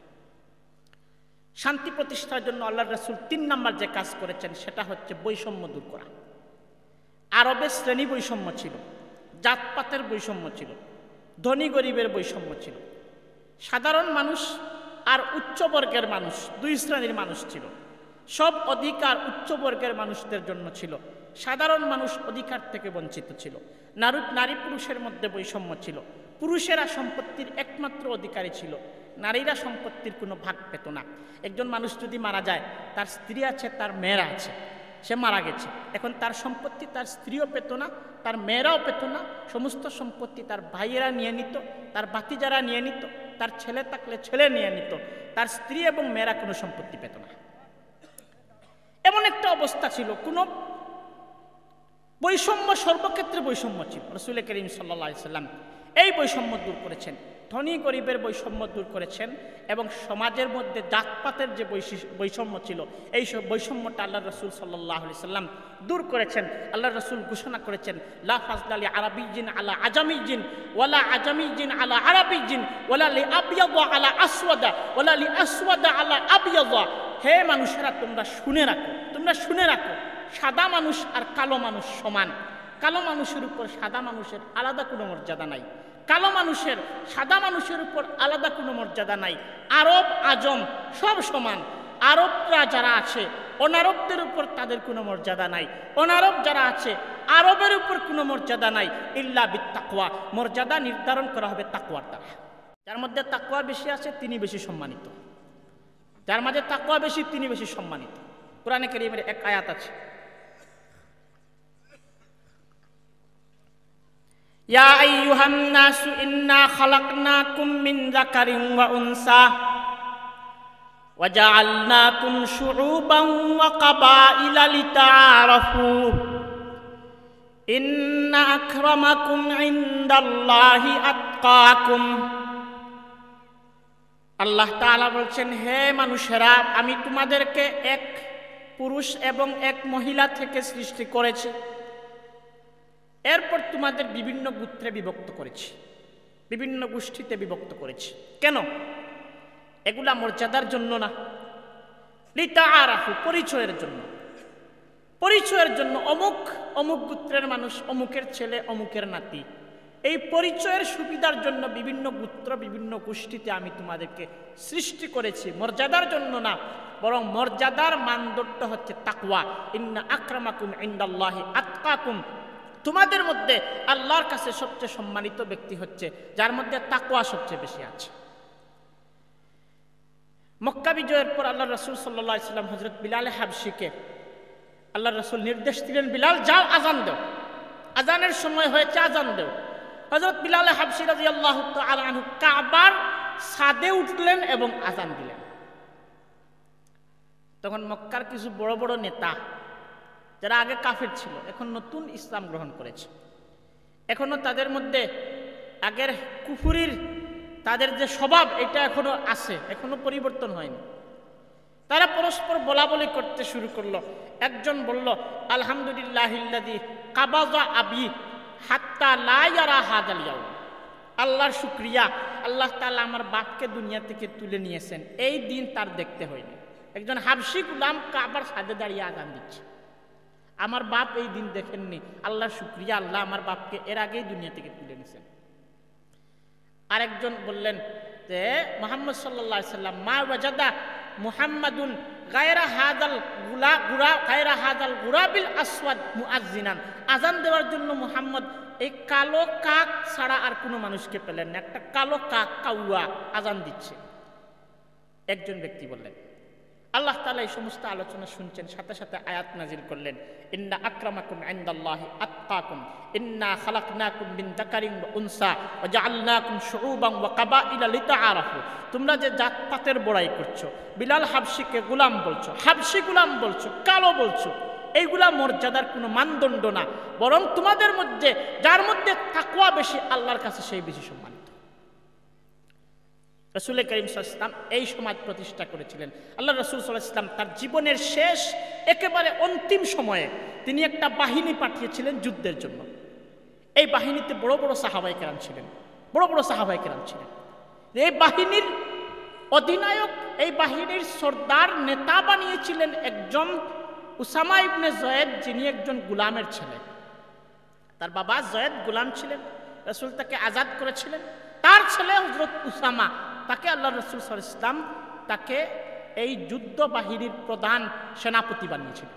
শান্তি প্রতিষ্ঠার জন্য আল্লাহর রাসূল 3 নম্বর যে কাজ করেছেন সেটা হচ্ছে বৈষম্য দূর করা। আরবে শ্রেণী বৈষম্য ছিল, জাতপাতের বৈষম্য ছিল, ধনী গরিবের বৈষম্য ছিল, সাধারণ মানুষ আর উচ্চ বর্গের মানুষ, 2 শ্রেণীর মানুষ ছিল। সব অধিকার উচ্চ বর্গের মানুষদের জন্য ছিল, সাধারণ মানুষ অধিকার থেকে বঞ্চিত ছিল। নারী পুরুষের মধ্যে বৈষম্য ছিল, পুরুষেরা সম্পত্তির একমাত্র অধিকারী ছিল, নারীরা সম্পত্তির কোনো ভাগ পেত না। একজন মানুষ যদি মারা যায়, তার স্ত্রী আছে, তার মেয়েরা আছে, সে মারা গেছে, এখন তার সম্পত্তি তার স্ত্রীও পেত না, তার মেয়েরাও পেত না, সমস্ত সম্পত্তি তার ভাইয়েরা নিয়ে নিত, তার ভাতিজারা নিয়ে নিত, তার ছেলে থাকলে ছেলে নিয়ে নিত, তার স্ত্রী এবং মেয়েরা কোনো সম্পত্তি পেত না। এমন একটা অবস্থা ছিল, কোনো বৈষম্য, সর্বক্ষেত্রে বৈষম্য ছিল। রাসূল করিম সাল্লাল্লাহু আলাইহি সাল্লাম এই বৈষম্য দূর করেছেন, ধনী গরিবের বৈষম্য দূর করেছেন, এবং সমাজের মধ্যে জাতপাতের যে বৈষম্য ছিল এই সব বৈষম্যটা আল্লাহ রসুল সাল্লাল্লাহু আলাইহি সাল্লাম দূর করেছেন। আল্লাহ রসুল ঘোষণা করেছেন, লা ফাজলা লি আরাবিয়্যিন আলা আজামিয়্যিন ওয়ালা আজামিয়্যিন আলা আরাবিয়্যিন ওয়ালা লি আবয়াদা আলা আসওয়াদা ওয়ালা লি আসওয়াদা আলা আবয়াদা। হে মানুষেরা, তোমরা শুনে রাখো, সাদা মানুষ আর কালো মানুষ সমান। কালো মানুষের উপর সাদা মানুষের আলাদা কোনো মর্যাদা নাই, কালো মানুষের সাদা মানুষের উপর আলাদা কোনো মর্যাদা নাই। আরব আজম সব সমান। আরবরা যারা আছে অনারবদের উপর তাদের কোনো মর্যাদা নাই, অনারব যারা আছে আরবের উপর কোনো মর্যাদা নাই। ইল্লা বিত্তাকওয়া, মর্যাদা নির্ধারণ করা হবে তাকওয়ার দ্বারা। যার মধ্যে তাকওয়া বেশি আছে তিনি বেশি সম্মানিত, যার মাঝে তাকওয়া বেশি তিনি বেশি সম্মানিত। কোরআনে কারীমের এক আয়াত আছে, ইয়া আইয়ুহান নাসু ইন্না খালাকনাকুম মিন যাকারিন ওয়া উনসা ওয়া জাআলনাকুম শুউবান ওয়া কাবাইলা লিতাআরাফু ইন্না আকরামাকুম ইনদাল্লাহি আতকাকুম। আল্লাহ তাআলা বলছেন, হে মানুষেরা, আমি তোমাদেরকে এক পুরুষ এবং এক মহিলা থেকে সৃষ্টি করেছি, এরপর তোমাদের বিভিন্ন গোত্রে বিভক্ত করেছি, বিভিন্ন গোষ্ঠীতে বিভক্ত করেছি। কেন? এগুলা মর্যাদার জন্য না, লিতাআরাফু, পরিচয়ের জন্য। পরিচয়ের জন্য অমুক অমুক গোত্রের মানুষ, অমুকের ছেলে, অমুকের নাতি, এই পরিচয়ের সুবিধার জন্য বিভিন্ন গোত্র বিভিন্ন গোষ্ঠীতে আমি তোমাদেরকে সৃষ্টি করেছি, মর্যাদার জন্য না, বরং মর্যাদার মানদণ্ড হচ্ছে তাকওয়া। ইন্না আকরামাকুম ইনদাল্লাহি আতকাকুম, তোমাদের মধ্যে আল্লাহর কাছে সবচেয়ে সম্মানিত ব্যক্তি হচ্ছে যার মধ্যে তাকওয়া সবচেয়ে বেশি আছে। মক্কা বিজয়ের পর আল্লাহ রাসূল সাল্লাল্লাহু আলাইহি ওয়াসাল্লাম হযরত বিলাল হাবশিকে আল্লাহ রাসূল নির্দেশ দিলেন, বিলাল যাও আজান দাও, আজানের সময় হয়েছে, আজান দাও। হযরত বিলাল হাবশি রাদিয়াল্লাহু তাআলা আনহু কাবার ছাদে উঠলেন এবং আজান দিলেন। তখন মক্কার কিছু বড় বড় নেতা যারা আগে কাফের ছিল, এখন নতুন ইসলাম গ্রহণ করেছে, এখনো তাদের মধ্যে আগের কুফুরির তাদের যে স্বভাব এটা এখনো আছে, এখনো পরিবর্তন হয়নি। তারা পরস্পর বলাবলি করতে শুরু করলো। একজন বলল, আলহামদুলিল্লাহিল্লাযী কাবাযা আবি হাত্তা লা ইয়ারা হাযাল ইয়াউম, আল্লাহর শুকরিয়া, আল্লাহ তাআলা আমার বাপকে দুনিয়া থেকে তুলে নিয়েছেন, এই দিন তার দেখতে হয়নি। একজন হাবশি গোলাম কাবার ছাদে দাঁড়িয়ে আযান দিচ্ছে, আমার বাপ এই দিন দেখেননি, আল্লাহর শুকরিয়া, আল্লাহ আমার বাপকে এর আগেই দুনিয়া থেকে তুলে নিয়েছেন। আরেকজন বললেন যে মুহাম্মদ সাল্লাল্লাহু আলাইহি সাল্লাম মা ওয়াজাদা মুহাম্মাদুন গায়রা হাযাল গুরাবিল আসওয়াদ মুআজ্জিনান, আজান দেওয়ার জন্য মুহাম্মদ এই কালো কাক ছাড়া আর কোনো মানুষকে পেলেন না, একটা কালো কাক কাউয়া আজান দিচ্ছে। একজন ব্যক্তি বললেন। আল্লাহ তাআলা এই সমস্ত আলোচনা শুনছেন, সাথে সাথে আয়াত নাজিল করলেন, ইন্না আকরামাকুম ইনদাল্লাহি আতকাকুম ইন্না খালাকনাকুম মিন যাকারিন ওয়া উনসা ওয়া জাআলনাকুম শুউবান ওয়া কাবাইলা লিতাআরাফু। তোমরা যে জাতপাতের বড়াই করছো, বিলাল হাবশিকে গোলাম বলছো, হাবশি গোলাম বলছো, কালো বলছো, এইগুলা মর্যাদার কোনো মানদণ্ড না, বরং তোমাদের মধ্যে যার মধ্যে তাকওয়া বেশি আল্লাহর কাছে সেই বেশি সম্মানিত। রাসূল করিম সাল্লাল্লাহু আলাইহি ওয়াসাল্লাম এই সমাজ প্রতিষ্ঠা করেছিলেন। আল্লাহ রাসূল সাল্লাল্লাহু আলাইহি ওয়াসাল্লাম তার জীবনের শেষ একেবারে অন্তিম সময়ে তিনি একটা বাহিনী পাঠিয়েছিলেন যুদ্ধের জন্য। এই বাহিনীতে বড় বড় সাহাবায়ে কেরাম ছিলেন, বড় বড় সাহাবায়ে কেরাম ছিলেন। এই বাহিনীর অধিনায়ক, এই বাহিনীর সর্দার, নেতা বানিয়েছিলেন একজন উসামা ইবনে জয়েদ, যিনি একজন গোলামের ছেলে। তার বাবা জয়েদ গোলাম ছিলেন, রাসূল তাকে আজাদ করেছিলেন। তার ছেলে হযরত উসামা, তাকে আল্লাহ রাসূল সাল্লাল্লাহু আলাইহি ওয়াসাল্লাম তাকে এই যুদ্ধ বাহিনীর প্রধান সেনাপতি বানিয়েছিলেন।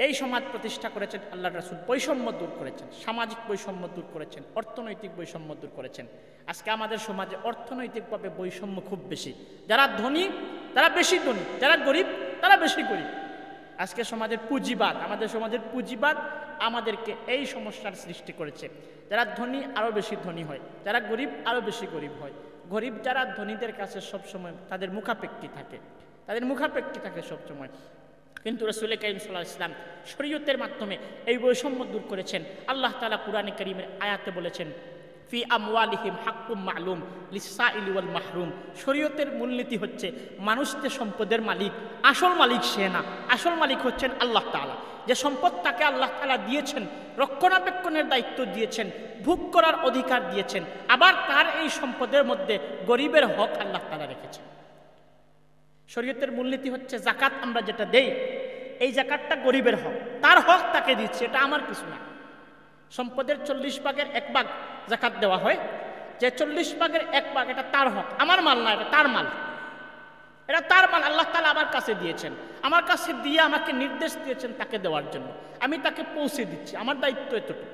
এই সমাজ প্রতিষ্ঠা করেছেন আল্লাহ রাসূল, বৈষম্য দূর করেছেন, সামাজিক বৈষম্য দূর করেছেন, অর্থনৈতিক বৈষম্য দূর করেছেন। আজকে আমাদের সমাজে অর্থনৈতিকভাবে বৈষম্য খুব বেশি, যারা ধনী তারা বেশি ধনী, যারা গরিব তারা বেশি গরিব। আজকে সমাজের পুঁজিবাদ, আমাদের সমাজের পুঁজিবাদ আমাদেরকে এই সমস্যার সৃষ্টি করেছে। যারা ধনী আরও বেশি ধনী হয়, যারা গরিব আরও বেশি গরিব হয়। গরিব যারা ধনীদের কাছে সবসময় তাদের মুখাপেক্ষী থাকে, তাদের মুখাপেক্ষী থাকে সবসময়। কিন্তু রাসূল কারীম সাল্লাল্লাহু আলাইহি ওয়াসাল্লাম শরীয়তের মাধ্যমে এই বৈষম্য দূর করেছেন। আল্লাহ তাআলা কুরআনে কারীমের আয়াতে বলেছেন, ফি আমওয়ালিহিম হাক্কুম মা'লুম লিস-সাইলি ওয়াল মাহরুম। শরীয়তের মূলনীতি হচ্ছে মানুষদের সম্পদের মালিক, আসল মালিক সে না, আসল মালিক হচ্ছেন আল্লাহ তাআলা। যে সম্পদ তাকে আল্লাহ তাআলা দিয়েছেন, রক্ষণাবেক্ষণের দায়িত্ব দিয়েছেন, ভোগ করার অধিকার দিয়েছেন, আবার তার এই সম্পদের মধ্যে গরিবের হক আল্লাহ তাআলা রেখেছেন। শরীয়তের মূলনীতি হচ্ছে যাকাত আমরা যেটা দেই, এই যাকাতটা গরিবের হক, তার হক তাকে দিচ্ছে, এটা আমার কিছু না। সম্পদের 40 ভাগের 1 ভাগ যাকাত দেওয়া হয়, যে 40 ভাগের 1 ভাগ এটা তার হক, আমার মাল না, এটা তার মাল, এটা তার মাল আল্লাহ তাআলা আমার কাছে দিয়েছেন, আমার কাছে দিয়ে আমাকে নির্দেশ দিয়েছেন তাকে দেওয়ার জন্য, আমি তাকে পৌঁছে দিচ্ছি, আমার দায়িত্ব এতটুকু,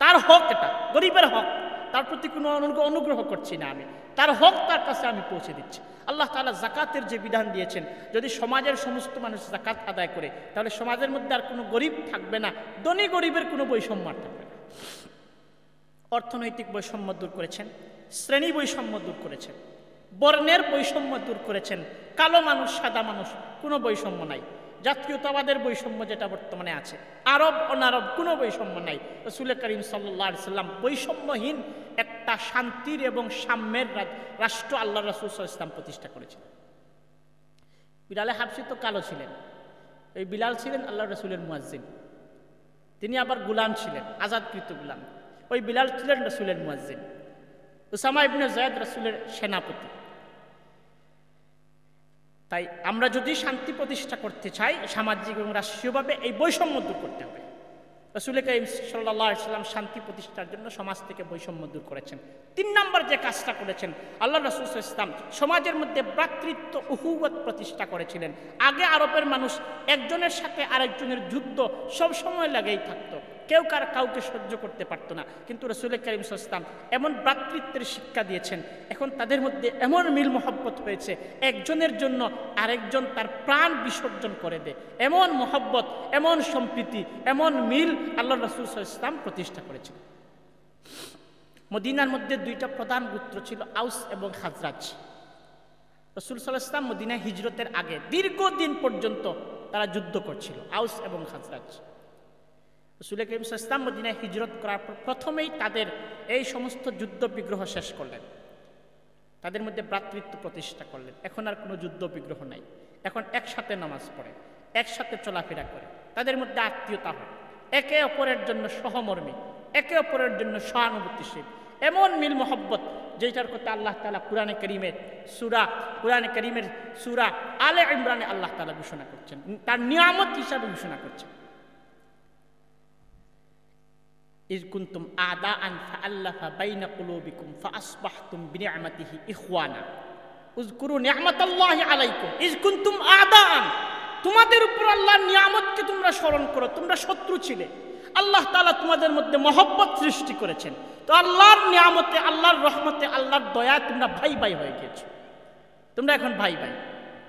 তার হক, এটা গরিবের হক, তার প্রতি কোনো অনুগ্রহ করছি না আমি, তার হক তার কাছে আমি পৌঁছে দিচ্ছি। আল্লাহ তাআলা যাকাতের যে বিধান দিয়েছেন, যদি সমাজের সমস্ত মানুষ যাকাত আদায় করে তাহলে সমাজের মধ্যে আর কোনো গরিব থাকবে না, ধনী গরিবের কোনো বৈষম্য থাকবে না। অর্থনৈতিক বৈষম্য দূর করেছেন, শ্রেণী বৈষম্য দূর করেছেন, বর্ণের বৈষম্য দূর করেছেন, কালো মানুষ সাদা মানুষ কোনো বৈষম্য নাই, জাতীয়তাবাদের বৈষম্য যেটা বর্তমানে আছে, আরব অনারব কোনো বৈষম্য নাই। রাসূল কারীম সাল্লাল্লাহু আলাইহি ওয়াসাল্লাম বৈষম্যহীন একটা শান্তির এবং সাম্যের রাষ্ট্র আল্লাহ রাসূল সাল্লাল্লাহু আলাইহি ওয়াসাল্লাম প্রতিষ্ঠা করেছেন। বিলালে হাবশী তো কালো ছিলেন, এই বিলাল ছিলেন আল্লাহ রাসূলের মুয়াজ্জিন, তিনি আবার গোলাম ছিলেন, আজাদকৃত গোলাম, ওই বিলাল ছিলেন রাসূলের মুয়াজ্জিন। উসামা ইবনে যায়েদ রাসূলের সেনাপতি। তাই আমরা যদি শান্তি প্রতিষ্ঠা করতে চাই সামাজিক এবং রাষ্ট্রীয়ভাবে, এই বৈষম্য দূর করতে হবে। রাসূল কারীম সাল্লাল্লাহু আলাইহি ওয়াসাল্লাম শান্তি প্রতিষ্ঠার জন্য সমাজ থেকে বৈষম্য দূর করেছেন। 3 নম্বর যে কাজটা করেছেন, আল্লাহ রাসূল সাল্লাল্লাহু আলাইহি ওয়াসাল্লাম সমাজের মধ্যে ভ্রাতৃত্ব উহুওয়াত প্রতিষ্ঠা করেছিলেন। আগে আরবের মানুষ একজনের সাথে আরেকজনের যুদ্ধ সব সময় লাগেই থাকতো, কেউ কাউকে সহ্য করতে পারতো না, কিন্তু রাসূল কারীম সাল্লাল্লাহু আলাইহি ওয়াসাল্লাম এমন ভ্রাতৃত্বের শিক্ষা দিয়েছেন, এখন তাদের মধ্যে এমন মিল মহব্বত হয়েছে, একজনের জন্য আরেকজন তার প্রাণ বিসর্জন করে দেয়, এমন মহব্বত, এমন সম্প্রীতি, এমন মিল আল্লাহ রাসূল সাল্লাল্লাহু আলাইহি ওয়াসাল্লাম প্রতিষ্ঠা করেছেন। মদিনার মধ্যে 2টা প্রধান গোত্র ছিল, আউস এবং খাজরাজ। রাসূল সাল্লাল্লাহু আলাইহি ওয়াসাল্লাম মদিনায় হিজরতের আগে দীর্ঘদিন পর্যন্ত তারা যুদ্ধ করছিল, আউস এবং খাজরাজ। রাসূল কারীম সাল্লাল্লাহু আলাইহি ওয়াসাল্লাম মদিনায় হিজরত করার পর প্রথমেই তাদের এই সমস্ত যুদ্ধ বিগ্রহ শেষ করলেন, তাদের মধ্যে ভ্রাতৃত্ব প্রতিষ্ঠা করলেন। এখন আর কোনো যুদ্ধ বিগ্রহ নাই, এখন একসাথে নামাজ পড়ে, একসাথে চলাফেরা করে, তাদের মধ্যে আত্মীয়তা হয়, একে অপরের জন্য সহমর্মী, একে অপরের জন্য সহানুভূতিশীল, এমন মিল মহব্বত যেটার কথা আল্লাহ তাআলা কোরআনে কারীমের সূরা আলে ইমরানে আল্লাহ তাআলা ঘোষণা করছেন, তার নিয়ামত হিসাবে ঘোষণা করছেন। ইয কুনতুম আদাআন ফাআল্লাফা বাইনা কুলুবিকুম ফাআসবাহতুম বিনি'মাতিহি ইখওয়ানা উযকুরু নি'মাতাল্লাহি আলাইকুম ইয কুনতুম আদাআন। তোমাদের উপর আল্লাহর নিয়ামতকে তোমরা স্মরণ করো, তোমরা শত্রু ছিলে, আল্লাহ তাআলা তোমাদের মধ্যে মহব্বত সৃষ্টি করেছেন, তো আল্লাহর নিয়ামতে, আল্লাহর রহমতে, আল্লাহর দয়ায় তোমরা ভাই ভাই হয়ে গেছো, তোমরা এখন ভাই ভাই।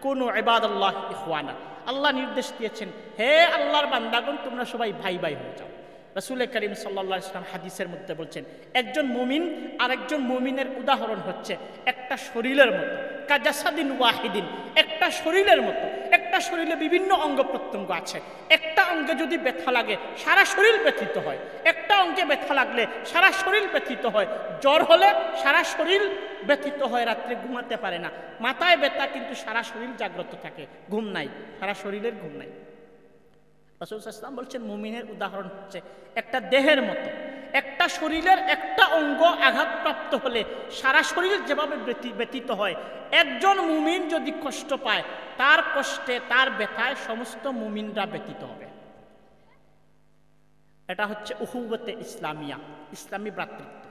কুনু ইবাদাল্লাহি ইখওয়ানা, আল্লাহ নির্দেশ দিয়েছেন, হে আল্লাহর বান্দাগণ তোমরা সবাই ভাই ভাই হয়ে যাও। রাসূল কারীম সাল্লাল্লাহু আলাইহি ওয়াসাল্লাম হাদিসের মধ্যে বলছেন, একজন মুমিন আরেকজন মুমিনের উদাহরণ হচ্ছে একটা শরীরের মতো, কাজাসাদিন ওয়াহিদিন, একটা শরীরের মতো। একটা শরীরে বিভিন্ন অঙ্গ প্রত্যঙ্গ আছে, একটা অঙ্গে যদি ব্যথা লাগে সারা শরীর ব্যথিত হয়, একটা অঙ্গে ব্যথা লাগলে সারা শরীর ব্যথিত হয়, জ্বর হলে সারা শরীর ব্যথিত হয়, রাত্রে ঘুমাতে পারে না, মাথায় ব্যথা কিন্তু সারা শরীর জাগ্রত থাকে, ঘুম নাই, সারা শরীরের ঘুম নাই। রাসূল সাল্লাল্লাহু আলাইহি ওয়াসাল্লাম বলছেন মুমিনের উদাহরণ হচ্ছে একটা দেহের মতো, একটা শরীরের একটা অঙ্গ আঘাতপ্রাপ্ত হলে সারা শরীর যেভাবে ব্যথিত হয়, একজন মুমিন যদি কষ্ট পায় তার কষ্টে, তার ব্যথায় সমস্ত মুমিনরা ব্যথিত হবে। এটা হচ্ছে উহুওয়াতে ইসলামিয়া, ইসলামী ভ্রাতৃত্ব।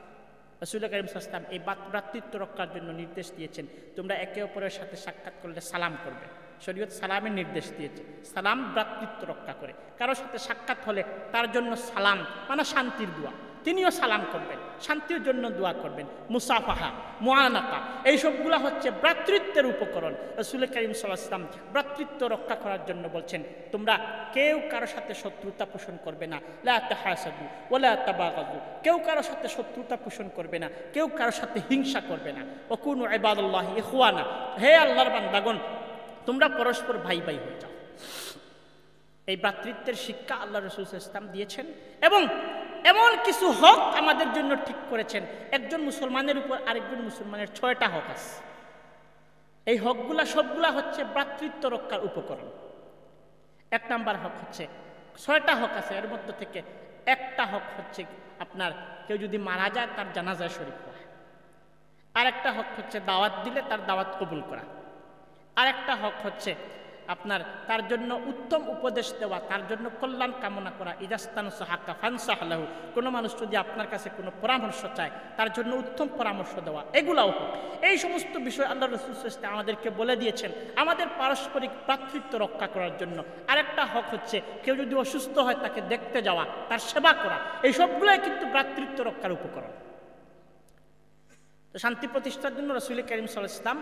রাসূল কারীম সাল্লাল্লাহু আলাইহি ওয়াসাল্লাম এই ভ্রাতৃত্ব রক্ষার জন্য নির্দেশ দিয়েছেন, তোমরা একে অপরের সাথে সাক্ষাৎ করলে সালাম করবে। শরীয়ত সালামের নির্দেশ দিয়েছে, সালাম ভ্রাতৃত্ব রক্ষা করে। কারোর সাথে সাক্ষাৎ হলে তার জন্য সালাম মানে শান্তির দোয়া, তিনিও সালাম করবেন, শান্তির জন্য দোয়া করবেন। মুসাফাহা, মুআনাকা, এই সবগুলা হচ্ছে ভ্রাতৃত্বের উপকরণ। রাসূল কারীম সাল্লাল্লাহু আলাইহি ওয়াসাল্লাম ভ্রাতৃত্ব রক্ষা করার জন্য বলছেন, তোমরা কেউ কারোর সাথে শত্রুতা পোষণ করবে না, লা তাহাসাদু ওয়ালা তাবাগাদু, কেউ কারোর সাথে শত্রুতা পোষণ করবে না, কেউ কারোর সাথে হিংসা করবে না। ওয়া কুনু ইবাদাল্লাহি ইখওয়ানা, হে আল্লাহর বান্দাগণ তোমরা পরস্পর ভাই ভাই হয়ে যাও। এই ভ্রাতৃত্বের শিক্ষা আল্লাহ রাসূল সাল্লাল্লাহু আলাইহি ওয়াসাল্লাম দিয়েছেন এবং এমন কিছু হক আমাদের জন্য ঠিক করেছেন। একজন মুসলমানের উপর আরেকজন মুসলমানের 6টা হক আছে। এই হকগুলা সবগুলা হচ্ছে ভ্রাতৃত্ব রক্ষার উপকরণ। 1 নাম্বার হক হচ্ছে, 6টা হক আছে, এর মধ্যে থেকে একটা হক হচ্ছে আপনার কেউ যদি মারা যায় তার জানাজায় শরীক হওয়া। আরেকটা হক হচ্ছে দাওয়াত দিলে তার দাওয়াত কবুল করা। আরেকটা হক হচ্ছে আপনার তার জন্য উত্তম উপদেশ দেওয়া, তার জন্য কল্যাণ কামনা করা। ইদাস্তানসাহাকা ফানসাহ লাহু, কোনো মানুষ যদি আপনার কাছে কোনো পরামর্শ চায় তার জন্য উত্তম পরামর্শ দেওয়া, এগুলাও হক। এই সমস্ত বিষয় আল্লাহ রাসূল সাল্লাল্লাহু আলাইহি ওয়াসাল্লাম আমাদেরকে বলে দিয়েছেন আমাদের পারস্পরিক ভ্রাতৃত্ব রক্ষা করার জন্য। আরেকটা হক হচ্ছে কেউ যদি অসুস্থ হয় তাকে দেখতে যাওয়া, তার সেবা করা। এই সবগুলোই কিন্তু ভ্রাতৃত্ব রক্ষার উপকরণ। তো শান্তি প্রতিষ্ঠার জন্য রাসূল কারীম সাল্লাল্লাহু আলাইহি ওয়াসাল্লাম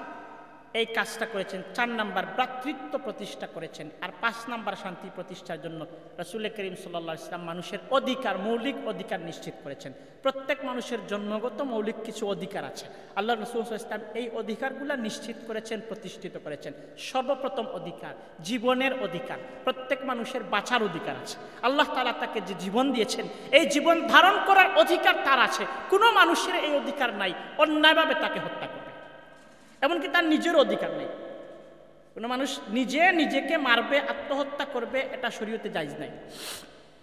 এই কাজটা করেছেন। 4 নাম্বার ভ্রাতৃত্ব প্রতিষ্ঠা করেছেন। আর 5 নাম্বার শান্তি প্রতিষ্ঠার জন্য রাসূল কারীম সাল্লাল্লাহু আলাইহি ওয়াসাল্লাম মানুষের অধিকার, মৌলিক অধিকার নিশ্চিত করেছেন। প্রত্যেক মানুষের জন্মগত মৌলিক কিছু অধিকার আছে। আল্লাহ রাসূল সাল্লাল্লাহু আলাইহি ওয়াসাল্লাম এই অধিকারগুলো নিশ্চিত করেছেন, প্রতিষ্ঠিত করেছেন। সর্বপ্রথম অধিকার জীবনের অধিকার। প্রত্যেক মানুষের বাঁচার অধিকার আছে। আল্লাহ তাআলা তাকে যে জীবন দিয়েছেন, এই জীবন ধারণ করার অধিকার তার আছে। কোনো মানুষের এই অধিকার নাই অন্যায়ভাবে তাকে হত্যা করবে, এমনকি তার নিজের অধিকার নেই। কোনো মানুষ নিজেকে মারবে, আত্মহত্যা করবে, এটা শরীয়তে জায়েজ নাই।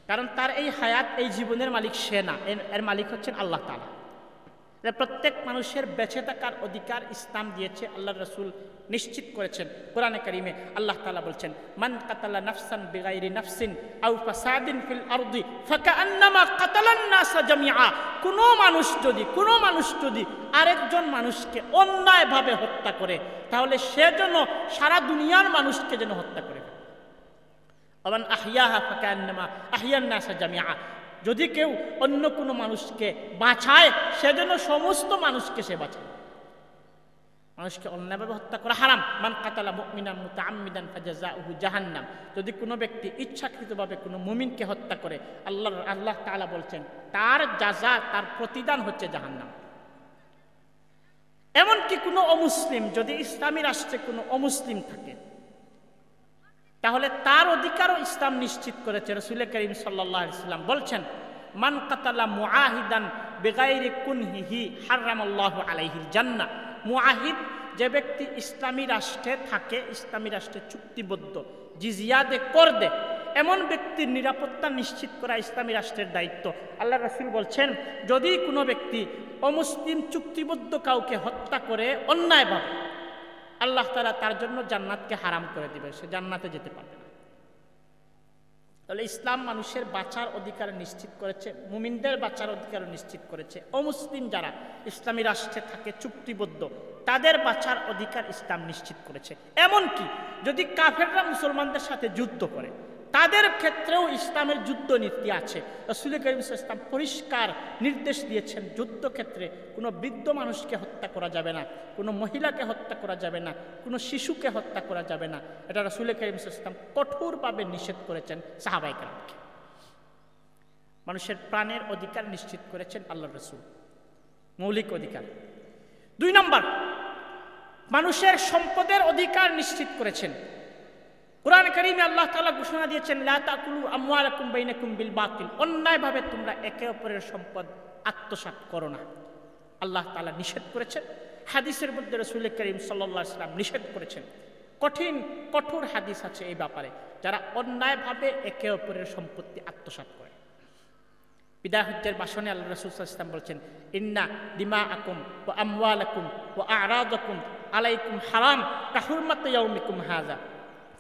কারণ তার এই হায়াত, এই জীবনের মালিক সে না, এর মালিক হচ্ছেন আল্লাহ তাআলা। প্রত্যেক মানুষের বেঁচে থাকার অধিকার ইসলাম দিয়েছে, আল্লাহ রাসূল নিশ্চিত করেছেন। কোরআনে কারিমে আল্লাহ তাআলা বলছেন, মান কাতালা নাফসান বিগাইরি নাফসিন আও ফাসাদিন ফিল আরদি ফাকান্নামা কাতালান নাসা জামিআ। কোনো মানুষ যদি আরেকজন মানুষকে অন্যায়ভাবে হত্যা করে তাহলে সে যেন সারা দুনিয়ার মানুষকে যেন হত্যা করে। ওমান আহইয়াহা ফাকান্নামা আহইয়ান নাসা জামিআ। যদি কেউ অন্য কোনো মানুষকে বাঁচায় সে যেন সমস্ত মানুষকে সে বাঁচায়। মানুষকে অন্যায়ভাবে হত্যা করা হারাম। মান কাতালা মুমিনান মুতাআম্মিদান ফাজাযাউহু জাহান্নাম। যদি কোনো ব্যক্তি ইচ্ছাকৃতভাবে কোনো মুমিনকে হত্যা করে আল্লাহ তাআলা বলছেন তার জাযা, তার প্রতিদান হচ্ছে জাহান্নাম। এমনকি কোনো অমুসলিম যদি ইসলামী রাষ্ট্রে কোনো অমুসলিম থাকে তাহলে তার অধিকারও ইসলাম নিশ্চিত করেছে। রাসূল কারীম সাল্লাল্লাহু আলাইহি ওয়াসাল্লাম বলছেন, মান কাতালা মুআহিদান বিগাইরি কুনহিহি হারামাল্লাহু আলাইহিল জান্নাহ। মুআহিদ যে ব্যক্তি ইসলামী রাষ্ট্রে থাকে, ইসলামী রাষ্ট্রে চুক্তিবদ্ধ, জিজিয়া দে, কর দে, এমন ব্যক্তির নিরাপত্তা নিশ্চিত করা ইসলামী রাষ্ট্রের দায়িত্ব। আল্লাহ রাসূল বলছেন যদি কোনো ব্যক্তি অমুসলিম চুক্তিবদ্ধ কাউকে হত্যা করে অন্যায়ভাবে, আল্লাহ তাআলা তার জন্য জান্নাতকে হারাম করে দিবে, সে জান্নাতে যেতে পারবে না। তাহলে ইসলাম মানুষের বাঁচার অধিকার নিশ্চিত করেছে, মুমিনদের বাঁচার অধিকার নিশ্চিত করেছে। অমুসলিম যারা ইসলামী রাষ্ট্রে থাকে চুক্তিবদ্ধ তাদের বাঁচার অধিকার ইসলাম নিশ্চিত করেছে। এমনকি যদি কাফেররা মুসলমানদের সাথে যুদ্ধ করে তাদের ক্ষেত্রেও ইসলামের যুদ্ধ নীতি আছে। রাসূল কারীম সাল্লাল্লাহু আলাইহি ওয়াসাল্লাম পরিষ্কার নির্দেশ দিয়েছেন যুদ্ধক্ষেত্রে কোনো বৃদ্ধ মানুষকে হত্যা করা যাবে না, কোনো মহিলাকে হত্যা করা যাবে না, কোনো শিশুকে হত্যা করা যাবে না। এটা রাসূল কারীম সাল্লাল্লাহু আলাইহি ওয়াসাল্লাম কঠোরভাবে নিষেধ করেছেন সাহাবায়ে কেরামকে। মানুষের প্রাণের অধিকার নিশ্চিত করেছেন আল্লাহর রাসূল, মৌলিক অধিকার। 2 নম্বর, মানুষের সম্পদের অধিকার নিশ্চিত করেছেন। কুরআন কারীমে আল্লাহ তাআলা ঘোষণা দিয়েছেন, লা তাকুলু আমওয়ালাকুম বাইনাকুম বিল বাতিল। অন্যায়ভাবে তোমরা একে অপরের সম্পদ আত্মসাৎ করো না। আল্লাহ তাআলা নিষেধ করেছেন। হাদিসের মধ্যে রাসূল কারীম সাল্লাল্লাহু আলাইহি ওয়াসাল্লাম নিষেধ করেছেন। কঠোর হাদিস আছে এই ব্যাপারে, যারা অন্যায়ভাবে একে অপরের সম্পত্তি আত্মসাৎ করে। বিদায় হজ্জের ভাষণে আল্লাহ রাসূল সাল্লাল্লাহু আলাইহি ওয়াসাল্লাম বলছেন, ইন্না দিমাআকুম ওয়া আমওয়ালাকুম ওয়া আ'রাদাকুম আলাইকুম হারাম কাহুরমাতি ইয়াউমিকুম হাযা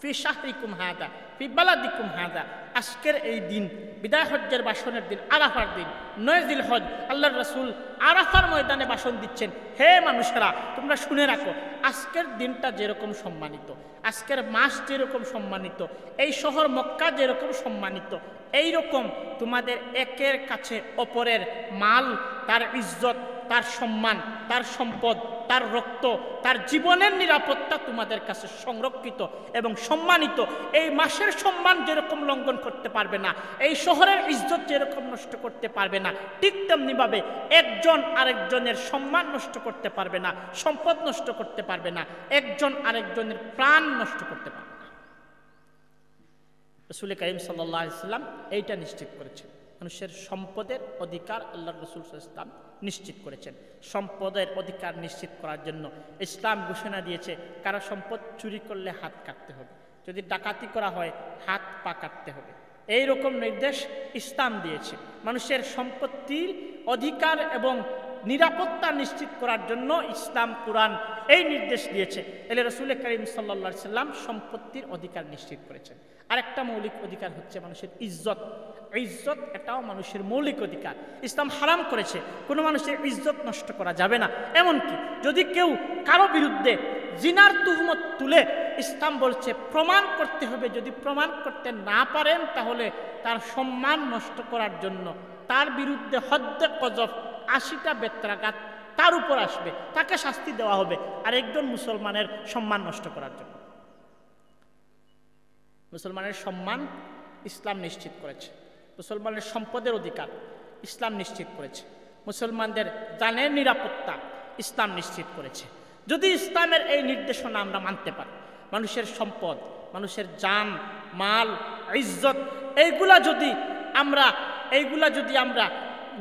ফি শাহরিকুম হাযা ফি বালাদিকুম হাযা। আজকের এই দিন, বিদায় হজ্জের ভাষণের দিন, আরাফার দিন, 9 জিলহজ, আল্লাহর রাসূল আরাফার ময়দানে ভাষণ দিচ্ছেন, হে মানুষেরা তোমরা শুনে রাখো, আজকের দিনটা যেরকম সম্মানিত, আজকের মাস যেরকম সম্মানিত, এই শহর মক্কা যেরকম সম্মানিত, এই রকম তোমাদের একের কাছে অপরের মাল, তার ইজ্জত, তার সম্মান, তার সম্পদ, তার রক্ত, তার জীবনের নিরাপত্তা তোমাদের কাছে সংরক্ষিত এবং সম্মানিত। এই মাসের সম্মান যেরকম লঙ্ঘন করতে পারবে না, এই শহরের ইজ্জত যেরকম নষ্ট করতে পারবে না, ঠিক তেমনিভাবে একজন আরেকজনের সম্মান নষ্ট করতে পারবে না, সম্পদ নষ্ট করতে পারবে না, একজন আরেকজনের প্রাণ নষ্ট করতে পারবে না। রাসূল কারীম সাল্লাল্লাহু আলাইহি ওয়াসাল্লাম এইটা নিশ্চিত করেছেন। মানুষের সম্পদের অধিকার আল্লাহর রাসূল সাল্লাল্লাহু আলাইহি ওয়াসাল্লাম নিশ্চিত করেছেন। সম্পদের অধিকার নিশ্চিত করার জন্য ইসলাম ঘোষণা দিয়েছে, কারো সম্পদ চুরি করলে হাত কাটতে হবে, যদি ডাকাতি করা হয় হাত পা কাটতে হবে। এই রকম নির্দেশ ইসলাম দিয়েছে। মানুষের সম্পত্তির অধিকার এবং নিরাপত্তা নিশ্চিত করার জন্য ইসলাম কুরআন এই নির্দেশ দিয়েছে। এলে রাসূল কারীম সাল্লাল্লাহু আলাইহি ওয়াসাল্লাম সম্পত্তির অধিকার নিশ্চিত করেছেন। আরেকটা মৌলিক অধিকার হচ্ছে মানুষের ইজ্জত। ইজ্জত এটাও মানুষের মৌলিক অধিকার। ইসলাম হারাম করেছে কোনো মানুষের ইজ্জত নষ্ট করা যাবে না। এমনকি যদি কেউ কারো বিরুদ্ধে জিনার তুহমত তুলে, ইসলাম বলছে প্রমাণ করতে হবে, যদি প্রমাণ করতে না পারেন তাহলে তার সম্মান নষ্ট করার জন্য তার বিরুদ্ধে হদ্দে কযফ ৮০টা বেত্রাঘাত তার উপর আসবে, তাকে শাস্তি দেওয়া হবে আর একজন মুসলমানের সম্মান নষ্ট করার জন্য। মুসলমানের সম্মান ইসলাম নিশ্চিত করেছে, মুসলমানের সম্পদের অধিকার ইসলাম নিশ্চিত করেছে, মুসলমানদের জানের নিরাপত্তা ইসলাম নিশ্চিত করেছে। যদি ইসলামের এই নির্দেশনা আমরা মানতে পারি, মানুষের সম্পদ, মানুষের জান মাল ইজ্জত এইগুলা যদি আমরা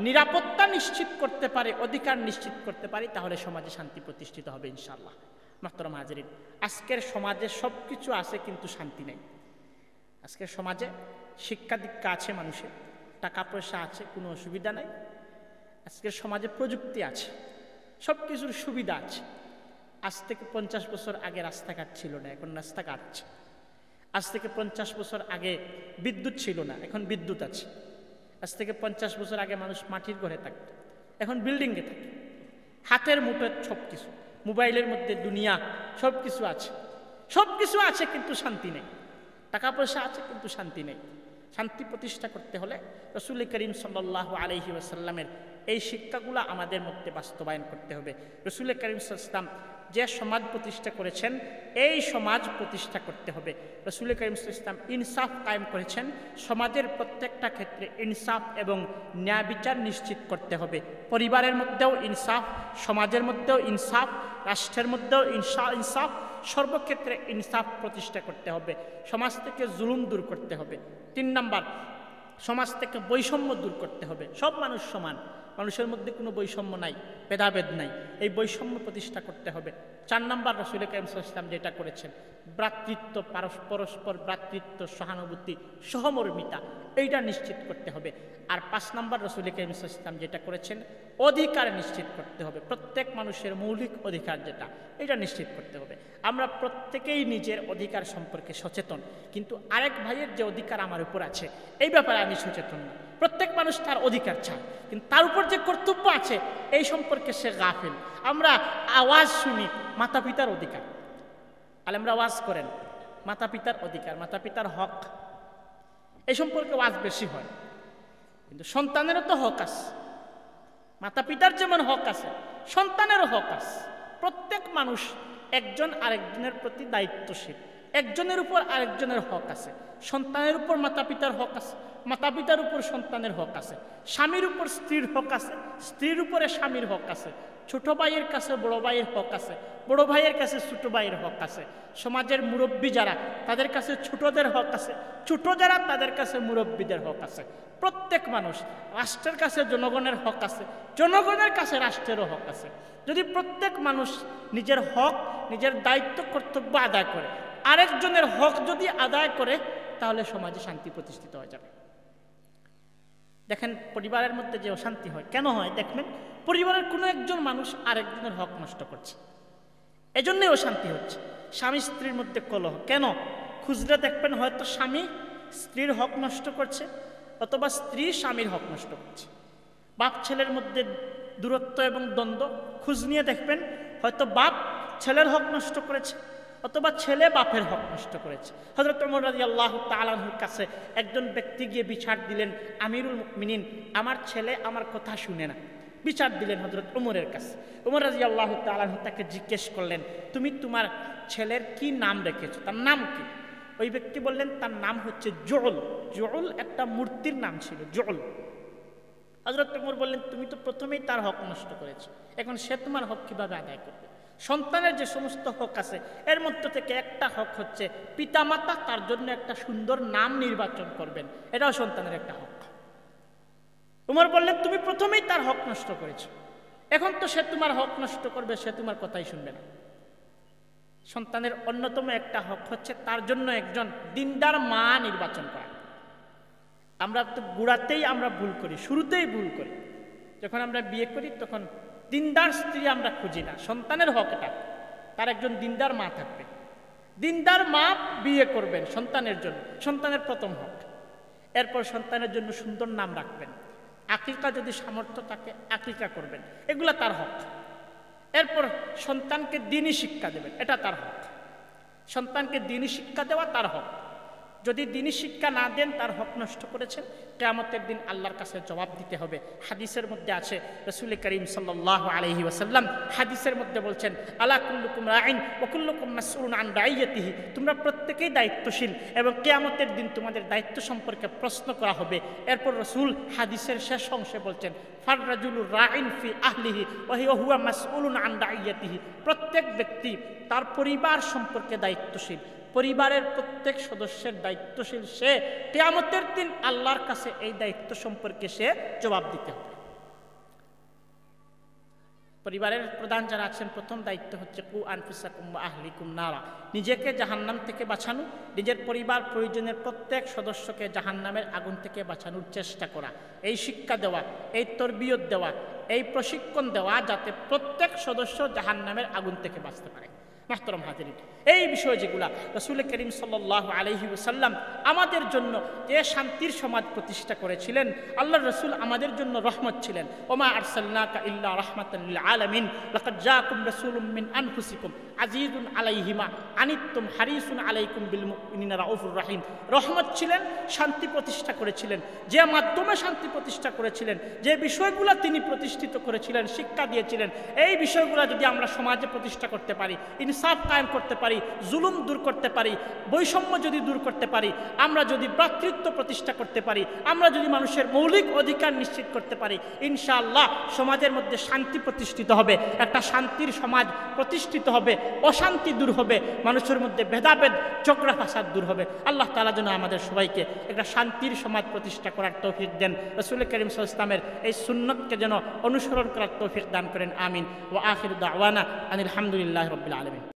নিরাপত্তা নিশ্চিত করতে পারি, অধিকার নিশ্চিত করতে পারি, তাহলে সমাজে শান্তি প্রতিষ্ঠিত হবে ইনশাআল্লাহ। মুহতারাম হাজিরিন, আজকের সমাজে সব কিছু আছে কিন্তু শান্তি নেই। আজকের সমাজে শিক্ষা দীক্ষা আছে, মানুষের টাকা পয়সা আছে, কোনো অসুবিধা নাই। আজকের সমাজে প্রযুক্তি আছে, সব কিছুর সুবিধা আছে। আজ থেকে 50 বছর আগে রাস্তাঘাট ছিল না, এখন রাস্তাঘাট আছে। আজ থেকে 50 বছর আগে বিদ্যুৎ ছিল না, এখন বিদ্যুৎ আছে। আজ থেকে 50 বছর আগে মানুষ মাটির ঘরে থাকত, এখন বিল্ডিংয়ে থাকে। হাতের মুঠোয় সব কিছু, মোবাইলের মধ্যে দুনিয়া, সব কিছু আছে। সব কিছু আছে কিন্তু শান্তি নেই। টাকা পয়সা আছে কিন্তু শান্তি নেই। শান্তি প্রতিষ্ঠা করতে হলে রাসূল করিম সাল্লাল্লাহু আলাইহি ওয়াসাল্লামের এই শিক্ষাগুলো আমাদের মধ্যে বাস্তবায়ন করতে হবে। রাসূল করিম সাল্লাল্লাহু আলাইহি ওয়াসাল্লাম যে সমাজ প্রতিষ্ঠা করেছেন, এই সমাজ প্রতিষ্ঠা করতে হবে। রাসূল করিম সাল্লাল্লাহু আলাইহি ওয়াসাল্লাম ইনসাফ কায়েম করেছেন, সমাজের প্রত্যেকটা ক্ষেত্রে ইনসাফ এবং ন্যায় বিচার নিশ্চিত করতে হবে। পরিবারের মধ্যেও ইনসাফ, সমাজের মধ্যেও ইনসাফ, রাষ্ট্রের মধ্যেও ইনসাফ, সর্বক্ষেত্রে ইনসাফ প্রতিষ্ঠা করতে হবে। সমাজ থেকে জুলুম দূর করতে হবে। 3 নাম্বার, সমাজ থেকে বৈষম্য দূর করতে হবে। সব মানুষ সমান, মানুষের মধ্যে কোনো বৈষম্য নাই, ভেদাভেদ নাই, এই বৈষম্য প্রতিষ্ঠা করতে হবে। 4 নাম্বার, রাসূল কারীম সাল্লাল্লাহু আলাইহি ওয়াসাল্লাম যেটা করেছেন, ভ্রাতৃত্ব, পরস্পর ভ্রাতৃত্ব, সহানুভূতি, সহমর্মিতা, এইটা নিশ্চিত করতে হবে। আর 5 নাম্বার, রাসূল কারীম সাল্লাল্লাহু আলাইহি ওয়াসাল্লাম যেটা করেছেন, অধিকার নিশ্চিত করতে হবে। প্রত্যেক মানুষের মৌলিক অধিকার যেটা, এটা নিশ্চিত করতে হবে। আমরা প্রত্যেকেই নিজের অধিকার সম্পর্কে সচেতন, কিন্তু আরেক ভাইয়ের যে অধিকার আমার উপর আছে এই ব্যাপারে আমি সচেতন না। প্রত্যেক মানুষ তার অধিকার চায়, কিন্তু তার উপর যে কর্তব্য আছে এই সম্পর্কে সে গাফিল। আমরা আওয়াজ শুনি মাতা পিতার অধিকার, আলেমরা ওয়াজ করেন মাতা পিতার অধিকার, মাতা পিতার হক, এই সম্পর্কে ওয়াজ বেশি হয়। কিন্তু সন্তানেরও তো হক আছে, মাতা পিতার যেমন হক আছে সন্তানেরও হক আছে। প্রত্যেক মানুষ একজন আরেকজনের প্রতি দায়িত্বশীল, একজনের উপর আরেকজনের হক আছে। সন্তানের উপর মাতা পিতার হক আছে, মাতা পিতার উপর সন্তানের হক আছে, স্বামীর উপর স্ত্রীর হক আছে, স্ত্রীর উপরে স্বামীর হক আছে, ছোট ভাইয়ের কাছে বড় ভাইয়ের হক আছে, বড় ভাইয়ের কাছে ছোট ভাইয়ের হক আছে। সমাজের মুরব্বী যারা তাদের কাছে ছোটদের হক আছে, ছোট যারা তাদের কাছে মুরব্বীদের হক আছে। প্রত্যেক মানুষ, রাষ্ট্রের কাছে জনগণের হক আছে, জনগণের কাছে রাষ্ট্রেরও হক আছে। যদি প্রত্যেক মানুষ নিজের হক, নিজের দায়িত্ব কর্তব্য আদায় করে, আরেকজনের হক যদি আদায় করে, তাহলে সমাজে শান্তি প্রতিষ্ঠিত হয়ে যাবে। দেখেন পরিবারের মধ্যে যে অশান্তি হয়, কেন হয় দেখবেন, পরিবারের কোনো একজন মানুষ আরেকজনের হক নষ্ট করছে, এজন্যই অশান্তি হচ্ছে। স্বামী স্ত্রীর মধ্যে কলহ, কেন? খুঁজলে দেখবেন হয়তো স্বামী স্ত্রীর হক নষ্ট করছে, অথবা স্ত্রী স্বামীর হক নষ্ট করছে। বাপ ছেলের মধ্যে দূরত্ব এবং দ্বন্দ্ব, খোঁজ নিয়ে দেখবেন হয়তো বাপ ছেলের হক নষ্ট করেছে, অথবা ছেলে বাপের হক নষ্ট করেছে। হযরত ওমর রাদিয়াল্লাহু তাআলা আনহুর কাছে একজন ব্যক্তি গিয়ে বিচার দিলেন, আমিরুল মুমিনিন, আমার ছেলে আমার কথা শুনে না। বিচার দিলেন হযরত ওমরের কাছে। ওমর রাদিয়াল্লাহু তাআলা আনহু তাকে জিজ্ঞেস করলেন, তুমি তোমার ছেলের কি নাম রেখেছো, তার নাম কি? ওই ব্যক্তি বললেন, তার নাম হচ্ছে জুল। জুল একটা মূর্তির নাম ছিল, জুল। হযরত ওমর বললেন, তুমি তো প্রথমেই তার হক নষ্ট করেছো, এখন সে তোমার হক কিভাবে আদায় করবে? সন্তানের যে সমস্ত হক আছে এর মধ্য থেকে একটা হক হচ্ছে পিতামাতা তার জন্য একটা সুন্দর নাম নির্বাচন করবেন, এটাও সন্তানের একটা হক। উমর বললেন, তুমি প্রথমেই তার হক নষ্ট করেছ, এখন তো সে তোমার হক নষ্ট করবে, সে তোমার কথাই শুনবে না। সন্তানের অন্যতম একটা হক হচ্ছে তার জন্য একজন দিনদার মা নির্বাচন করা। আমরা তো গোড়াতেই আমরা ভুল করি, শুরুতেই ভুল করি। যখন আমরা বিয়ে করি তখন দিনদার স্ত্রী আমরা খুঁজি না। সন্তানের হক এটা, তার একজন দিনদার মা থাকবে। দিনদার মা বিয়ে করবেন সন্তানের জন্য, সন্তানের প্রথম হক। এরপর সন্তানের জন্য সুন্দর নাম রাখবেন, আকিকা যদি সামর্থ্য থাকে আকিকা করবেন, এগুলা তার হক। এরপর সন্তানকে দ্বীনি শিক্ষা দেবেন, এটা তার হক। সন্তানকে দ্বীনি শিক্ষা দেওয়া তার হক। যদি দ্বীনি শিক্ষা না দেন তার হক নষ্ট করেছেন, কিয়ামতের দিন আল্লাহর কাছে জবাব দিতে হবে। হাদিসের মধ্যে আছে, রাসূল করিম সাল্লাল্লাহু আলাইহি ওয়াসাল্লাম হাদিসের মধ্যে বলছেন, আলা কুল্লুকুম রাঈন ওয়া কুল্লুকুম মাসউলুন আন রাইয়াতিহি, তোমরা প্রত্যেকেই দায়িত্বশীল এবং কিয়ামতের দিন তোমাদের দায়িত্ব সম্পর্কে প্রশ্ন করা হবে। এরপর রাসূল হাদিসের শেষ অংশে বলছেন, ফাররাজুলু রাঈন ফি আহলিহি ওয়া হুয়া মাসউলুন আন রাইয়াতিহি, প্রত্যেক ব্যক্তি তার পরিবার সম্পর্কে দায়িত্বশীল, পরিবারের প্রত্যেক সদস্যের দায়িত্বশীল সে। কিয়ামতের দিন আল্লাহর কাছে এই দায়িত্ব সম্পর্কে সে জবাব দিতে হবে। পরিবারের প্রধান যারা আছেন, প্রথম দায়িত্ব হচ্ছে কু আনফুসাকুম ওয়া আহলিকুম নারা, নিজেকে জাহান্নাম থেকে বাঁচানো, নিজের পরিবার পরিজনের প্রত্যেক সদস্যকে জাহান্নামের আগুন থেকে বাঁচানোর চেষ্টা করা, এই শিক্ষা দেওয়া, এই তরবিয়ত দেওয়া, এই প্রশিক্ষণ দেওয়া, যাতে প্রত্যেক সদস্য জাহান্নামের আগুন থেকে বাঁচতে পারে। মাহতারাম হাজিরিন, এই বিষয় যেগুলা রাসূল করিম সাল্লাল্লাহু আলাইহি ওয়াসাল্লাম আমাদের জন্য যে শান্তির সমাজ প্রতিষ্ঠা করেছিলেন, আল্লাহর রাসূল আমাদের জন্য রহমত ছিলেন। ওমা আরসালনাকা ইল্লা রাহমাতাল লিল আলামিন লাকাদ জাআকুম রাসূলুম মিন আনফুসিকুম আজিজুন আলাইহি মা আনিতুম হারিসুন আলাইকুম বিল মুমিনিনা রাউফুর রহিম। রহমত ছিলেন, শান্তি প্রতিষ্ঠা করেছিলেন, যে মাধ্যমে শান্তি প্রতিষ্ঠা করেছিলেন, যে বিষয়গুলো তিনি প্রতিষ্ঠিত করেছিলেন, শিক্ষা দিয়েছিলেন, এই বিষয়গুলো যদি আমরা সমাজে প্রতিষ্ঠা করতে পারি, ইনসাফ কায়েম করতে পারি, জুলুম দূর করতে পারি, বৈষম্য যদি দূর করতে পারি, আমরা যদি ভ্রাতৃত্ব প্রতিষ্ঠা করতে পারি, আমরা যদি মানুষের মৌলিক অধিকার নিশ্চিত করতে পারি, ইনশাআল্লাহ সমাজের মধ্যে শান্তি প্রতিষ্ঠিত হবে, একটা শান্তির সমাজ প্রতিষ্ঠিত হবে, অশান্তি দূর হবে, মানুষের মধ্যে ভেদাভেদ ঝগড়া ফাসাদ দূর হবে। আল্লাহ তাআলা যেন আমাদের সবাইকে একটা শান্তির সমাজ প্রতিষ্ঠা করার তৌফিক দেন, রাসূল করিম সাল্লাল্লাহু আলাইহি ওয়াসাল্লামের এই সুন্নতকে যেন অনুসরণ করার তৌফিক দান করেন। আমিন। ওয়া আখিরু দাওয়ানা আনিল হামদুলিল্লাহি রাব্বিল আলামিন।